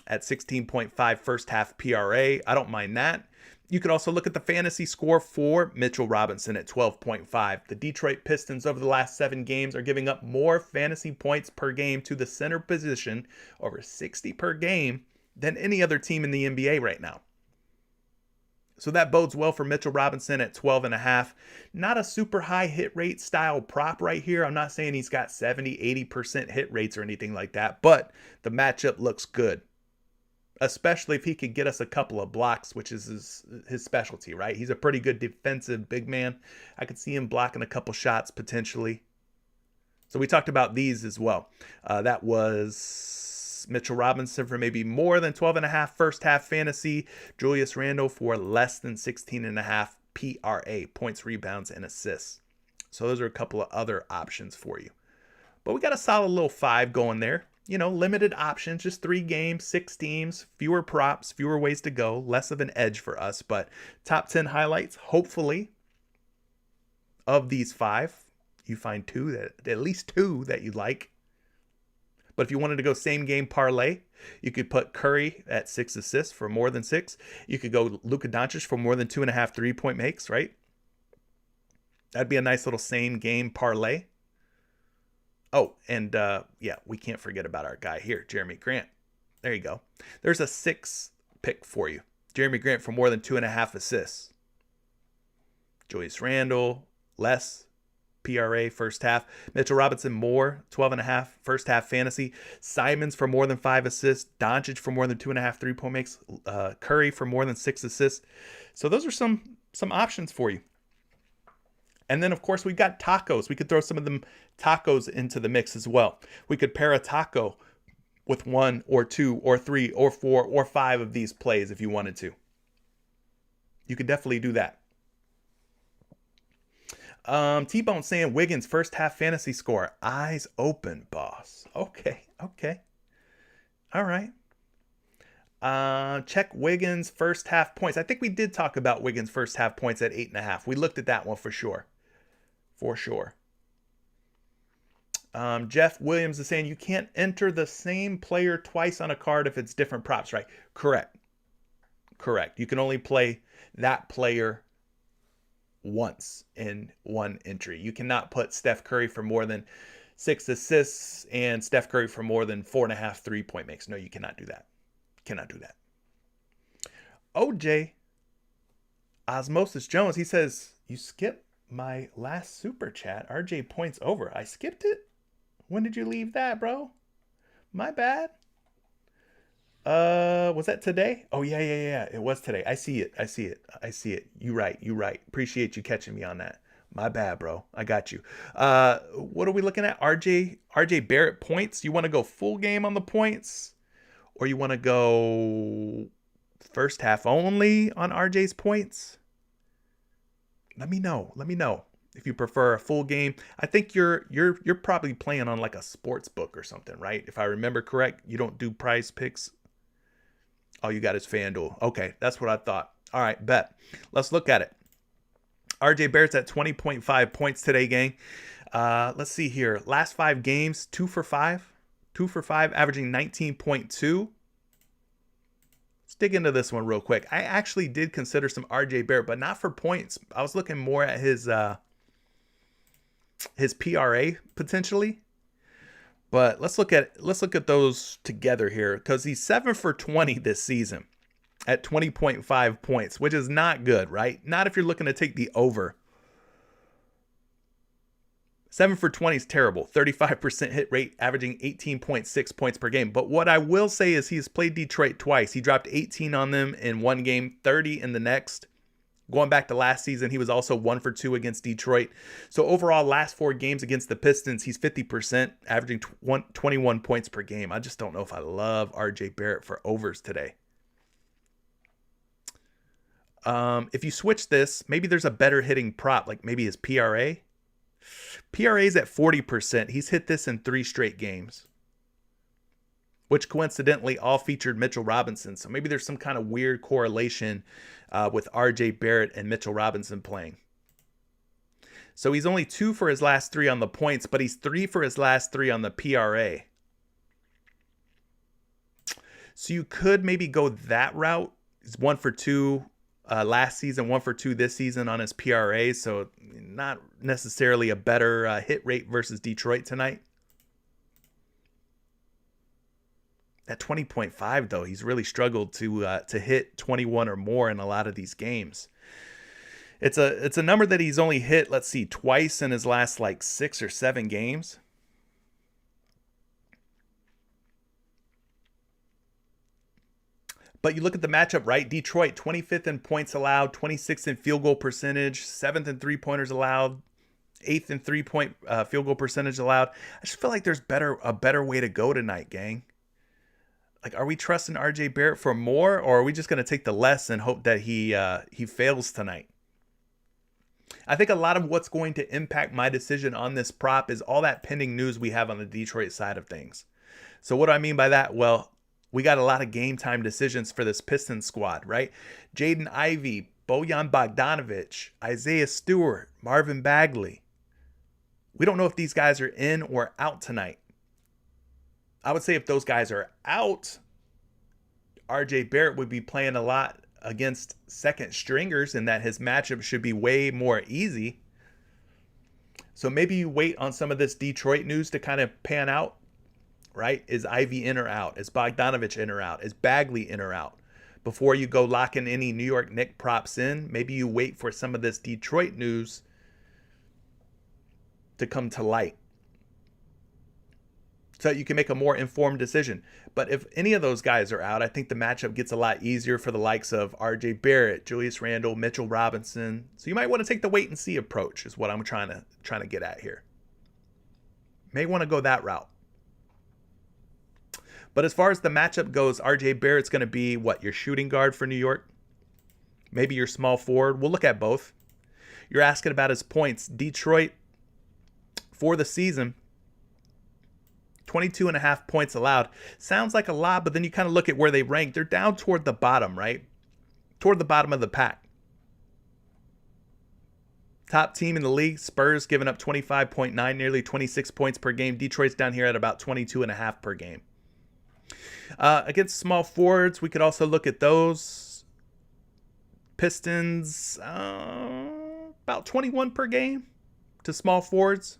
at 16.5 first half PRA. I don't mind that. You could also look at the fantasy score for Mitchell Robinson at 12.5. The Detroit Pistons over the last 7 games are giving up more fantasy points per game to the center position, over 60 per game, than any other team in the NBA right now. So that bodes well for Mitchell Robinson at 12.5. Not a super high hit rate style prop right here. I'm not saying he's got 70, 80% hit rates or anything like that, but the matchup looks good, especially if he could get us a couple of blocks, which is his specialty, right? He's a pretty good defensive big man. I could see him blocking a couple shots potentially. So we talked about these as well. That was Mitchell Robinson for maybe more than 12.5 first half fantasy. Julius Randle for less than 16.5 PRA, points, rebounds, and assists. So those are a couple of other options for you. But we got a solid little 5 going there. You know, limited options, just 3 games, 6 teams, fewer props, fewer ways to go, less of an edge for us. But top 10 highlights, hopefully, of these 5, you find at least 2 that you like. But if you wanted to go same game parlay, you could put Curry at 6 assists for more than 6. You could go Luka Doncic for more than 2.5 3-point makes, right? That'd be a nice little same game parlay. Oh, and yeah, we can't forget about our guy here, Jeremy Grant. There you go. There's a 6 pick for you. Jeremy Grant for more than 2.5 assists. Julius Randle, less PRA first half. Mitchell Robinson more, 12.5 first half fantasy. Simons for more than 5 assists. Doncic for more than 2.5 3-point makes. Curry for more than 6 assists. So those are some options for you. And then, of course, we've got tacos. We could throw some of them tacos into the mix as well. We could pair a taco with 1 or 2 or 3 or 4 or 5 of these plays if you wanted to. You could definitely do that. T-Bone saying Wiggins first half fantasy score. Eyes open, boss. Okay. All right. Check Wiggins first half points. I think we did talk about Wiggins first half points at 8.5. We looked at that one for sure. Jeff Williams is saying you can't enter the same player twice on a card if it's different props, right? Correct. You can only play that player once in one entry. You cannot put Steph Curry for more than 6 assists and Steph Curry for more than 4.5 3-point makes. No, you cannot do that. OJ Osmosis Jones, he says, you skipped my last super chat. RJ points over. I skipped it? When did you leave that, bro? My bad. Was that today? Oh, yeah. It was today. I see it. You right. Appreciate you catching me on that. My bad, bro. I got you. What are we looking at? RJ Barrett points. You want to go full game on the points? Or you want to go first half only on RJ's points? Let me know if you prefer a full game. I think you're probably playing on like a sports book or something, right? If I remember correct, you don't do PrizePicks. All you got is FanDuel. Okay, that's what I thought. All right, bet. Let's look at it. RJ Barrett's at 20.5 points today, gang. Let's see here. Last 5 games, 2 for 5. 2 for 5, averaging 19.2. Let's dig into this one real quick. I actually did consider some RJ Barrett, but not for points. I was looking more at his PRA potentially. But let's look at those together here, because he's 7 for 20 this season at 20.5 points, which is not good, right? Not if you're looking to take the over. 7 for 20 is terrible. 35% hit rate, averaging 18.6 points per game. But what I will say is he's played Detroit twice. He dropped 18 on them in one game, 30 in the next. Going back to last season, he was also 1 for 2 against Detroit. So overall, last 4 games against the Pistons, he's 50%, averaging 21 points per game. I just don't know if I love RJ Barrett for overs today. If you switch this, maybe there's a better hitting prop, like maybe his PRA. PRA is at 40%. He's hit this in 3 straight games, which coincidentally all featured Mitchell Robinson. So maybe there's some kind of weird correlation with RJ Barrett and Mitchell Robinson playing. So he's only 2 for his last 3 on the points, but he's 3 for his last 3 on the PRA. So you could maybe go that route. He's 1 for 2 last season, 1 for 2 this season on his PRA. So not necessarily a better hit rate versus Detroit tonight. At 20.5 though, he's really struggled to hit 21 or more in a lot of these games. It's a number that he's only hit, let's see, twice in his last like 6 or 7 games. But you look at the matchup, right? Detroit, 25th in points allowed, 26th in field goal percentage, 7th in three-pointers allowed, 8th in three-point field goal percentage allowed. I just feel like there's a better way to go tonight, gang. Like, are we trusting RJ Barrett for more, or are we just going to take the less and hope that he fails tonight? I think a lot of what's going to impact my decision on this prop is all that pending news we have on the Detroit side of things. So what do I mean by that? Well, we got a lot of game time decisions for this Pistons squad, right? Jaden Ivey, Bojan Bogdanovic, Isaiah Stewart, Marvin Bagley. We don't know if these guys are in or out tonight. I would say if those guys are out, RJ Barrett would be playing a lot against second stringers and that his matchup should be way more easy. So maybe you wait on some of this Detroit news to kind of pan out, right? Is Ivy in or out? Is Bogdanovic in or out? Is Bagley in or out? Before you go locking any New York Knicks props in, maybe you wait for some of this Detroit news to come to light, so you can make a more informed decision. But if any of those guys are out, I think the matchup gets a lot easier for the likes of RJ Barrett, Julius Randle, Mitchell Robinson. So you might want to take the wait and see approach is what I'm trying to get at here. May want to go that route. But as far as the matchup goes, RJ Barrett's going to be what, your shooting guard for New York? Maybe your small forward. We'll look at both. You're asking about his points. Detroit, for the season, 22.5 points allowed. Sounds like a lot, but then you kind of look at where they rank. They're down toward the bottom, right? Toward the bottom of the pack. Top team in the league, Spurs, giving up 25.9, nearly 26 points per game. Detroit's down here at about 22.5 per game. Against small forwards, we could also look at those. Pistons, about 21 per game to small forwards,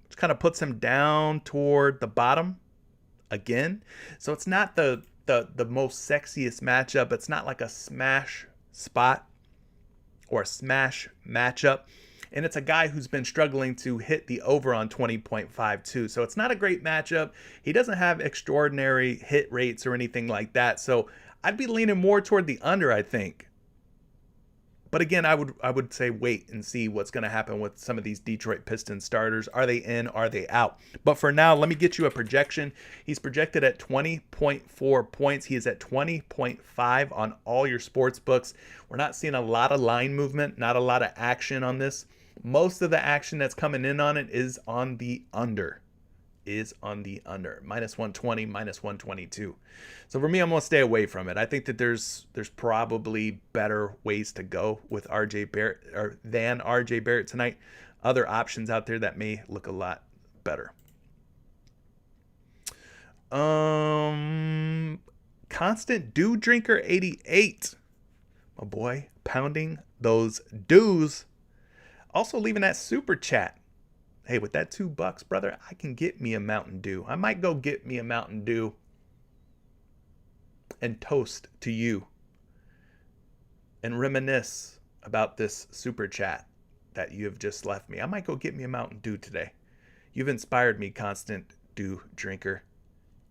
which kind of puts him down toward the bottom again. So it's not the most sexiest matchup. It's not like a smash spot or a smash matchup. And it's a guy who's been struggling to hit the over on 20.52. So it's not a great matchup. He doesn't have extraordinary hit rates or anything like that. So I'd be leaning more toward the under, I think. But again, I would say wait and see what's going to happen with some of these Detroit Pistons starters. Are they in? Are they out? But for now, let me get you a projection. He's projected at 20.4 points. He is at 20.5 on all your sports books. We're not seeing a lot of line movement, not a lot of action on this. Most of the action that's coming in on it is on the under. Minus 120, minus 122. So for me, I'm going to stay away from it. I think that there's probably better ways to go with RJ Barrett than RJ Barrett tonight. Other options out there that may look a lot better. Constant Dew Drinker 88. My boy, pounding those dews. Also leaving that super chat. Hey, with that $2, brother, I can get me a Mountain Dew. I might go get me a Mountain Dew and toast to you and reminisce about this super chat that you have just left me. I might go get me a Mountain Dew today. You've inspired me, Constant Dew Drinker.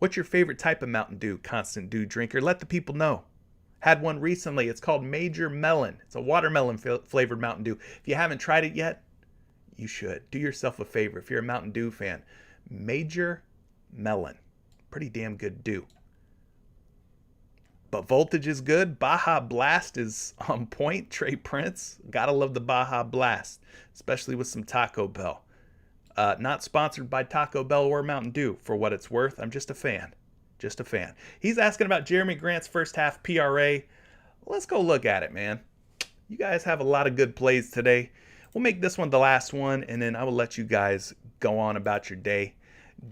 What's your favorite type of Mountain Dew, Constant Dew Drinker? Let the people know Had one recently. It's called Major Melon. It's a watermelon flavored Mountain Dew. If you haven't tried it yet, you should. Do yourself a favor if you're a Mountain Dew fan. Major Melon. Pretty damn good dew. But Voltage is good. Baja Blast is on point. Trey Prince. Gotta love the Baja Blast, especially with some Taco Bell. Not sponsored by Taco Bell or Mountain Dew, for what it's worth. I'm just a fan. Just a fan. He's asking about Jeremy Grant's first half PRA. Let's go look at it, man. You guys have a lot of good plays today. We'll make this one the last one, and then I will let you guys go on about your day.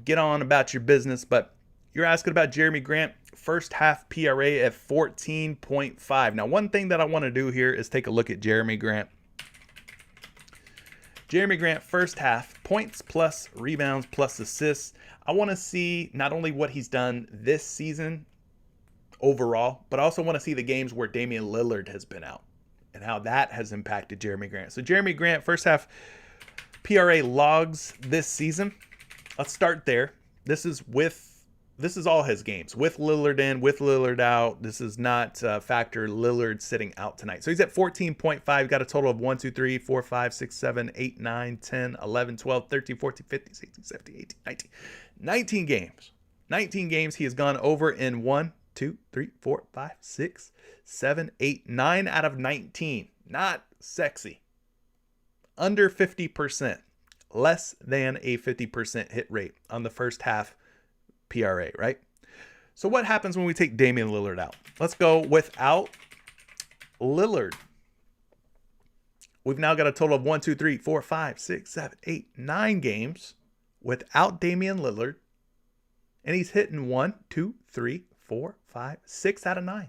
Get on about your business, but you're asking about Jeremy Grant. First half PRA at 14.5. Now, one thing that I want to do here is take a look at Jeremy Grant. Jeremy Grant, first half, points plus rebounds plus assists. I want to see not only what he's done this season overall, but I also want to see the games where Damian Lillard has been out and how that has impacted Jeremy Grant. So Jeremy Grant, first half PRA logs this season. Let's start there. This is all his games, with Lillard in, with Lillard out. This is not factor Lillard sitting out tonight. So he's at 14.5, got a total of 1, 2, 3, 4, 5, 6, 7, 8, 9, 10, 11, 12, 13, 14, 15, 16, 17, 18, 19. 19 games. 19 games he has gone over in 1, 2, 3, 4, 5, 6, 7, 8, 9 out of 19. Not sexy. Under 50%. Less than a 50% hit rate on the first half PRA, right? So what happens when we take Damian Lillard out? Let's go without Lillard. We've now got a total of 1, 2, 3, 4, 5, 6, 7, 8, 9 games without Damian Lillard. And he's hitting 1, 2, 3, 4, 5, 6 out of 9.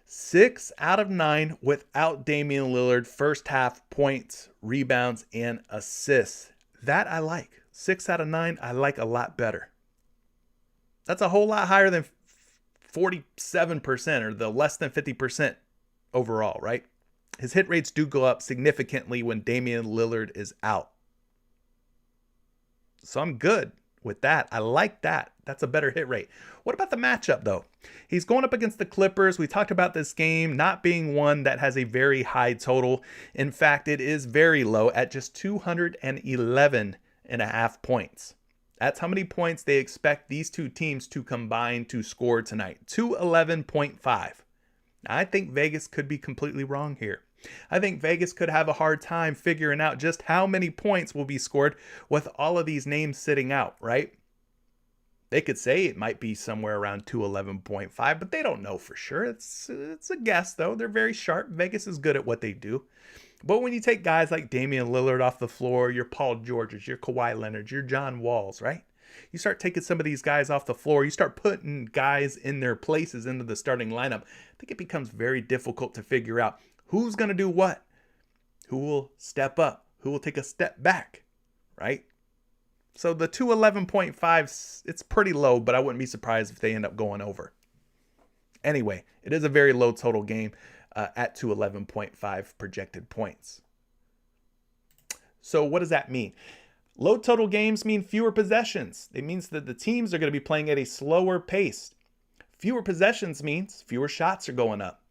6 out of 9 without Damian Lillard. First half points, rebounds, and assists. That I like. 6 out of 9 I like a lot better. That's a whole lot higher than 47% or the less than 50% overall, right? His hit rates do go up significantly when Damian Lillard is out. So I'm good with that. I like that. That's a better hit rate. What about the matchup, though? He's going up against the Clippers. We talked about this game not being one that has a very high total. In fact, it is very low at just 211.5 points. That's how many points they expect these two teams to combine to score tonight. 211.5. I think Vegas could be completely wrong here. I think Vegas could have a hard time figuring out just how many points will be scored with all of these names sitting out, right? They could say it might be somewhere around 211.5, but they don't know for sure. It's a guess, though. They're very sharp. Vegas is good at what they do. But when you take guys like Damian Lillard off the floor, your Paul Georges, your Kawhi Leonard, your John Walls, right? You start taking some of these guys off the floor. You start putting guys in their places into the starting lineup. I think it becomes very difficult to figure out who's going to do what, who will step up, who will take a step back, right? So the 211.5, it's pretty low, but I wouldn't be surprised if they end up going over. Anyway, it is a very low total game at 211.5 projected points. So what does that mean? Low total games mean fewer possessions. It means that the teams are going to be playing at a slower pace. Fewer possessions means fewer shots are going up.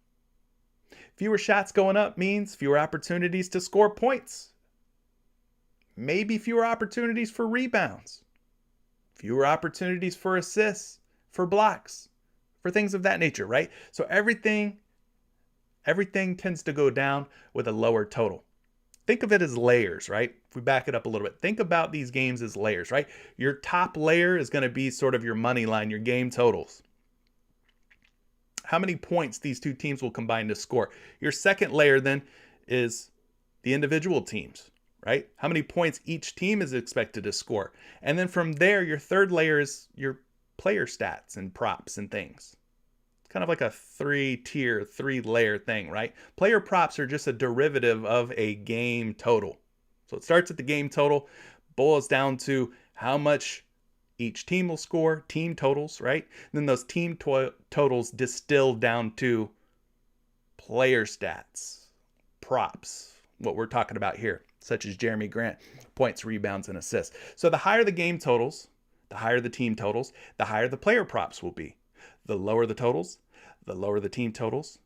Fewer shots going up means fewer opportunities to score points. Maybe fewer opportunities for rebounds. Fewer opportunities for assists, for blocks, for things of that nature, right? So everything tends to go down with a lower total. Think of it as layers, right? If we back it up a little bit, think about these games as layers, right? Your top layer is going to be sort of your money line, your game totals. How many points these two teams will combine to score. Your second layer then is the individual teams, right? How many points each team is expected to score. And then from there, your third layer is your player stats and props and things. It's kind of like a 3-tier, 3-layer thing, right? Player props are just a derivative of a game total. So it starts at the game total, boils down to how much each team will score, team totals, right? And then those team totals distill down to player stats, props, what we're talking about here, such as Jeremy Grant, points, rebounds, and assists. So the higher the game totals, the higher the team totals, the higher the player props will be. The lower the totals, The lower the team totals,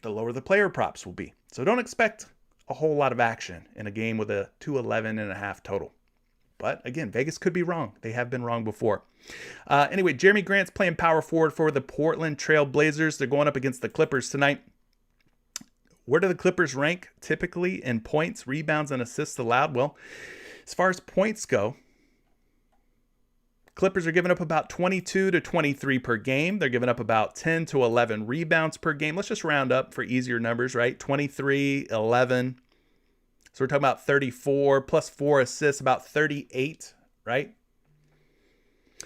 the lower the player props will be. So don't expect a whole lot of action in a game with a 211.5 total. But again, Vegas could be wrong. They have been wrong before. Anyway, Jeremy Grant's playing power forward for the Portland Trail Blazers. They're going up against the Clippers tonight. Where do the Clippers rank typically in points, rebounds, and assists allowed? Well, as far as points go, Clippers are giving up about 22 to 23 per game. They're giving up about 10 to 11 rebounds per game. Let's just round up for easier numbers, right? 23, 11. So we're talking about 34 plus 4 assists, about 38, right?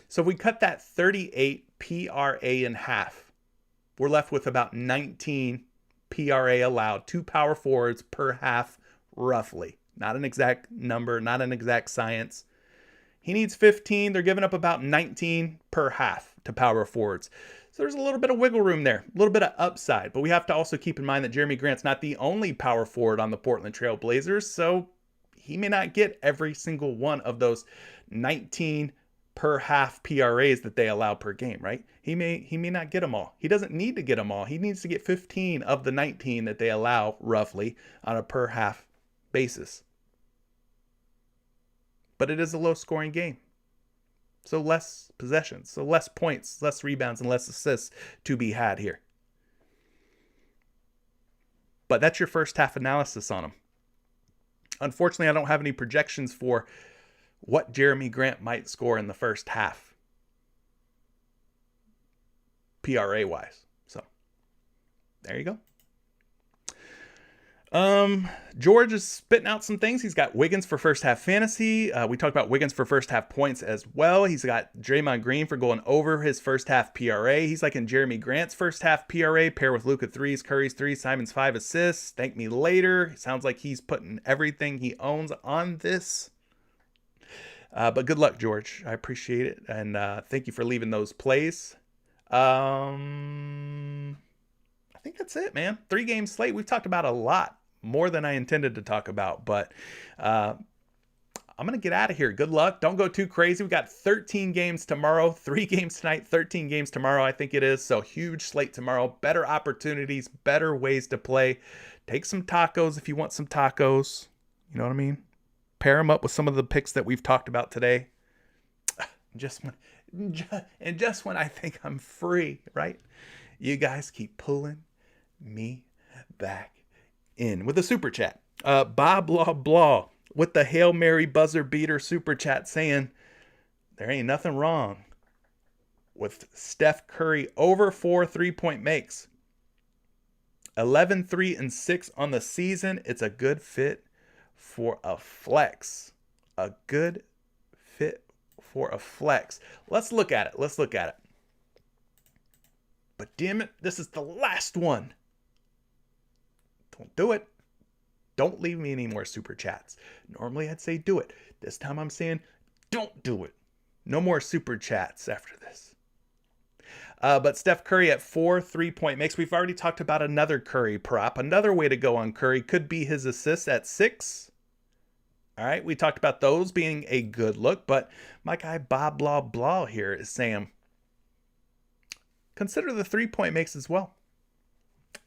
So if we cut that 38 PRA in half, we're left with about 19 PRA allowed, 2 power forwards per half, roughly. Not an exact number, not an exact science. He needs 15. They're giving up about 19 per half to power forwards. So there's a little bit of wiggle room there, a little bit of upside. But we have to also keep in mind that Jeremy Grant's not the only power forward on the Portland Trail Blazers. So he may not get every single one of those 19 per half PRAs that they allow per game, right? He may not get them all. He doesn't need to get them all. He needs to get 15 of the 19 that they allow roughly on a per half basis. But it is a low scoring game. So less possessions, so less points, less rebounds, and less assists to be had here. But that's your first half analysis on them. Unfortunately, I don't have any projections for what Jeremy Grant might score in the first half, PRA-wise. So there you go. George is spitting out some things. He's got Wiggins for first half fantasy. We talked about Wiggins for first half points as well. He's got Draymond Green for going over his first half PRA. He's liking Jeremy Grant's first half PRA, pair with Luka 3s, Curry's 3, Simon's 5 assists. Thank me later. Sounds like he's putting everything he owns on this. But good luck, George. I appreciate it. And thank you for leaving those plays. I think that's it, man. 3-game slate. We've talked about a lot. More than I intended to talk about, but I'm going to get out of here. Good luck. Don't go too crazy. We got 13 games tomorrow, 3 games tonight, 13 games tomorrow, I think it is. So huge slate tomorrow. Better opportunities, better ways to play. Take some tacos if you want some tacos. You know what I mean? Pair them up with some of the picks that we've talked about today. Just when I think I'm free, right? You guys keep pulling me back in with a super chat. Bob blah blah with the Hail Mary buzzer beater super chat saying there ain't nothing wrong with Steph Curry over 4 3-point makes. 11, 3, and 6 on the season. It's a good fit for a flex. A good fit for a flex. Let's look at it. But damn it, this is the last one. Don't do it. Don't leave me any more super chats. Normally I'd say do it. This time I'm saying don't do it. No more super chats after this. But Steph Curry at 4 3-point makes. We've already talked about another Curry prop. Another way to go on Curry could be his assists at 6. All right, we talked about those being a good look, but my guy Bob blah blah here is saying consider the 3-point makes as well.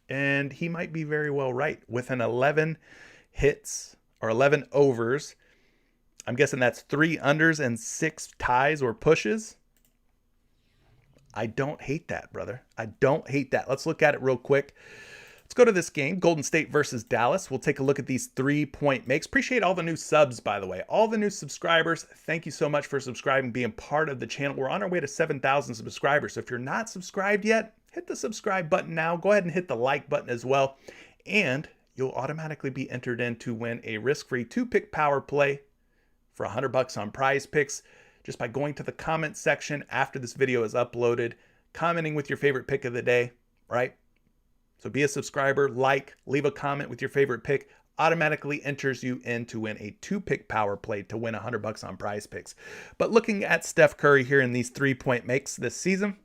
And he might be very well right. With an 11 hits or 11 overs, I'm guessing that's 3 unders and 6 ties or pushes. I don't hate that, brother. I don't hate that. Let's look at it real quick. Let's go to this game, Golden State versus Dallas. We'll take a look at these 3-point makes. Appreciate all the new subs, by the way. All the new subscribers, thank you so much for subscribing, being part of the channel. We're on our way to 7,000 subscribers. So if you're not subscribed yet, hit the subscribe button now. Go ahead and hit the like button as well. And you'll automatically be entered in to win a risk-free 2-pick power play for $100 on PrizePicks just by going to the comment section after this video is uploaded, commenting with your favorite pick of the day, right? So be a subscriber, leave a comment with your favorite pick, automatically enters you in to win a 2-pick power play to win $100 on PrizePicks. But looking at Steph Curry here in these 3-point makes this season,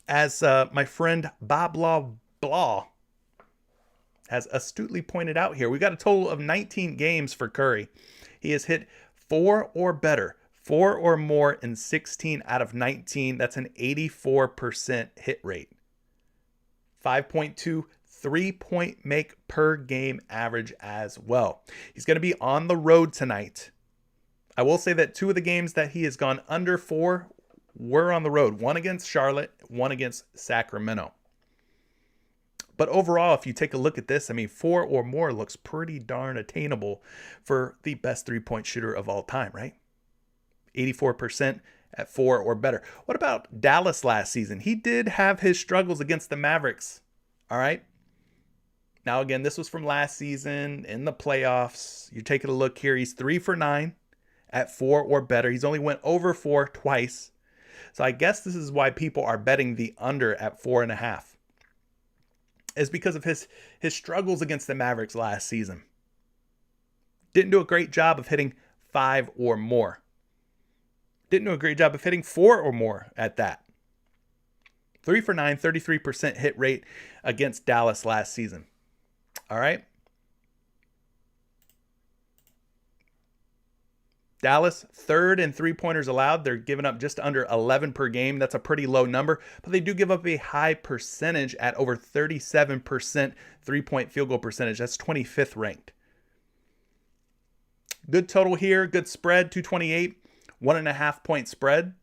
as my friend Bob blah has astutely pointed out here, we got a total of 19 games for Curry. He has hit 4 or better, 4 or more in 16 out of 19. That's an 84% hit rate. 5.2 3-point make per game average as well. He's going to be on the road tonight. I will say that 2 of the games that he has gone under 4 were on the road. One against Charlotte, one against Sacramento. But overall, if you take a look at this, 4 or more looks pretty darn attainable for the best 3-point shooter of all time, right? 84% at 4 or better. What about Dallas last season? He did have his struggles against the Mavericks, all right? Now, again, this was from last season in the playoffs. You're taking a look here. He's 3 for 9 at 4 or better. He's only went over 4 twice. So I guess this is why people are betting the under at 4.5. Is because of his struggles against the Mavericks last season. Didn't do a great job of hitting 5 or more. Didn't do a great job of hitting 4 or more at that. 3 for 9, 33% hit rate against Dallas last season. All right. Dallas, 3rd in 3-pointers allowed. They're giving up just under 11 per game. That's a pretty low number, but they do give up a high percentage at over 37% 3-point field goal percentage. That's 25th ranked. Good total here. Good spread, 228, 1.5 point spread.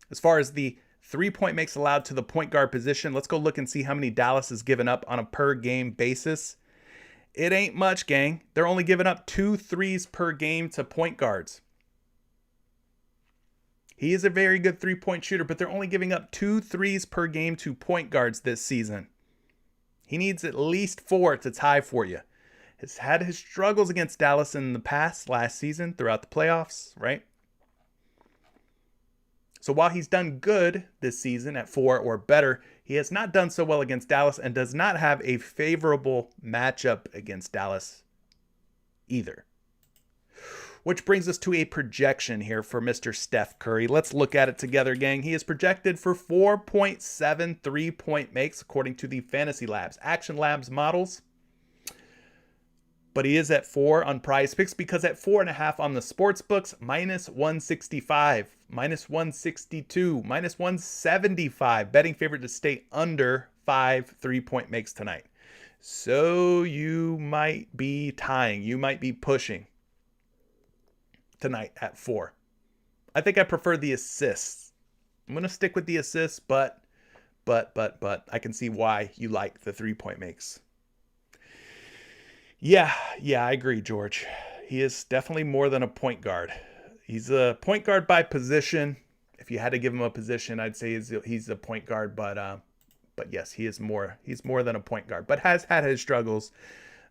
As far as the 3-point makes allowed to the point guard position, let's go look and see how many Dallas has given up on a per game basis. It ain't much, gang. They're only giving up 2 threes per game to point guards. He is a very good 3-point shooter, but they're only giving up 2 threes per game to point guards this season. He needs at least 4 to tie for you. Has had his struggles against Dallas in the past, last season, throughout the playoffs, right? So while he's done good this season at 4 or better, he has not done so well against Dallas and does not have a favorable matchup against Dallas either. Which brings us to a projection here for Mr. Steph Curry. Let's look at it together, gang. He is projected for 4.7 3-point makes according to the Fantasy Labs, Action Labs models. But he is at 4 on PrizePicks because at 4.5 on the sports books, minus 165, minus 162, minus 175. Betting favorite to stay under 5 3-point makes tonight. So you might be tying. You might be pushing tonight at 4. I think I prefer the assists. I'm going to stick with the assists, but I can see why you like the 3-point makes. Yeah, I agree, George. He is definitely more than a point guard. He's a point guard by position. If you had to give him a position, I'd say he's a point guard, but yes, he is more. He's more than a point guard, but has had his struggles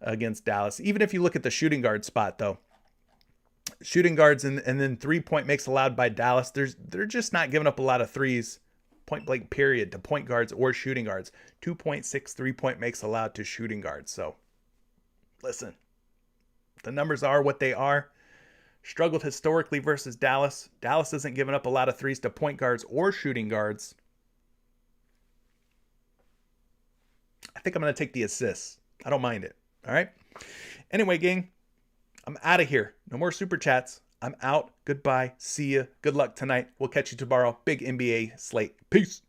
against Dallas. Even if you look at the shooting guard spot, though, shooting guards and then 3-point makes allowed by Dallas, they're just not giving up a lot of threes, point blank period, to point guards or shooting guards. 2.6 3-point makes allowed to shooting guards. So listen, the numbers are what they are. Struggled historically versus Dallas. Dallas isn't giving up a lot of threes to point guards or shooting guards. I think I'm going to take the assists. I don't mind it. All right. Anyway, gang, I'm out of here. No more super chats. I'm out. Goodbye. See ya. Good luck tonight. We'll catch you tomorrow. Big NBA slate. Peace.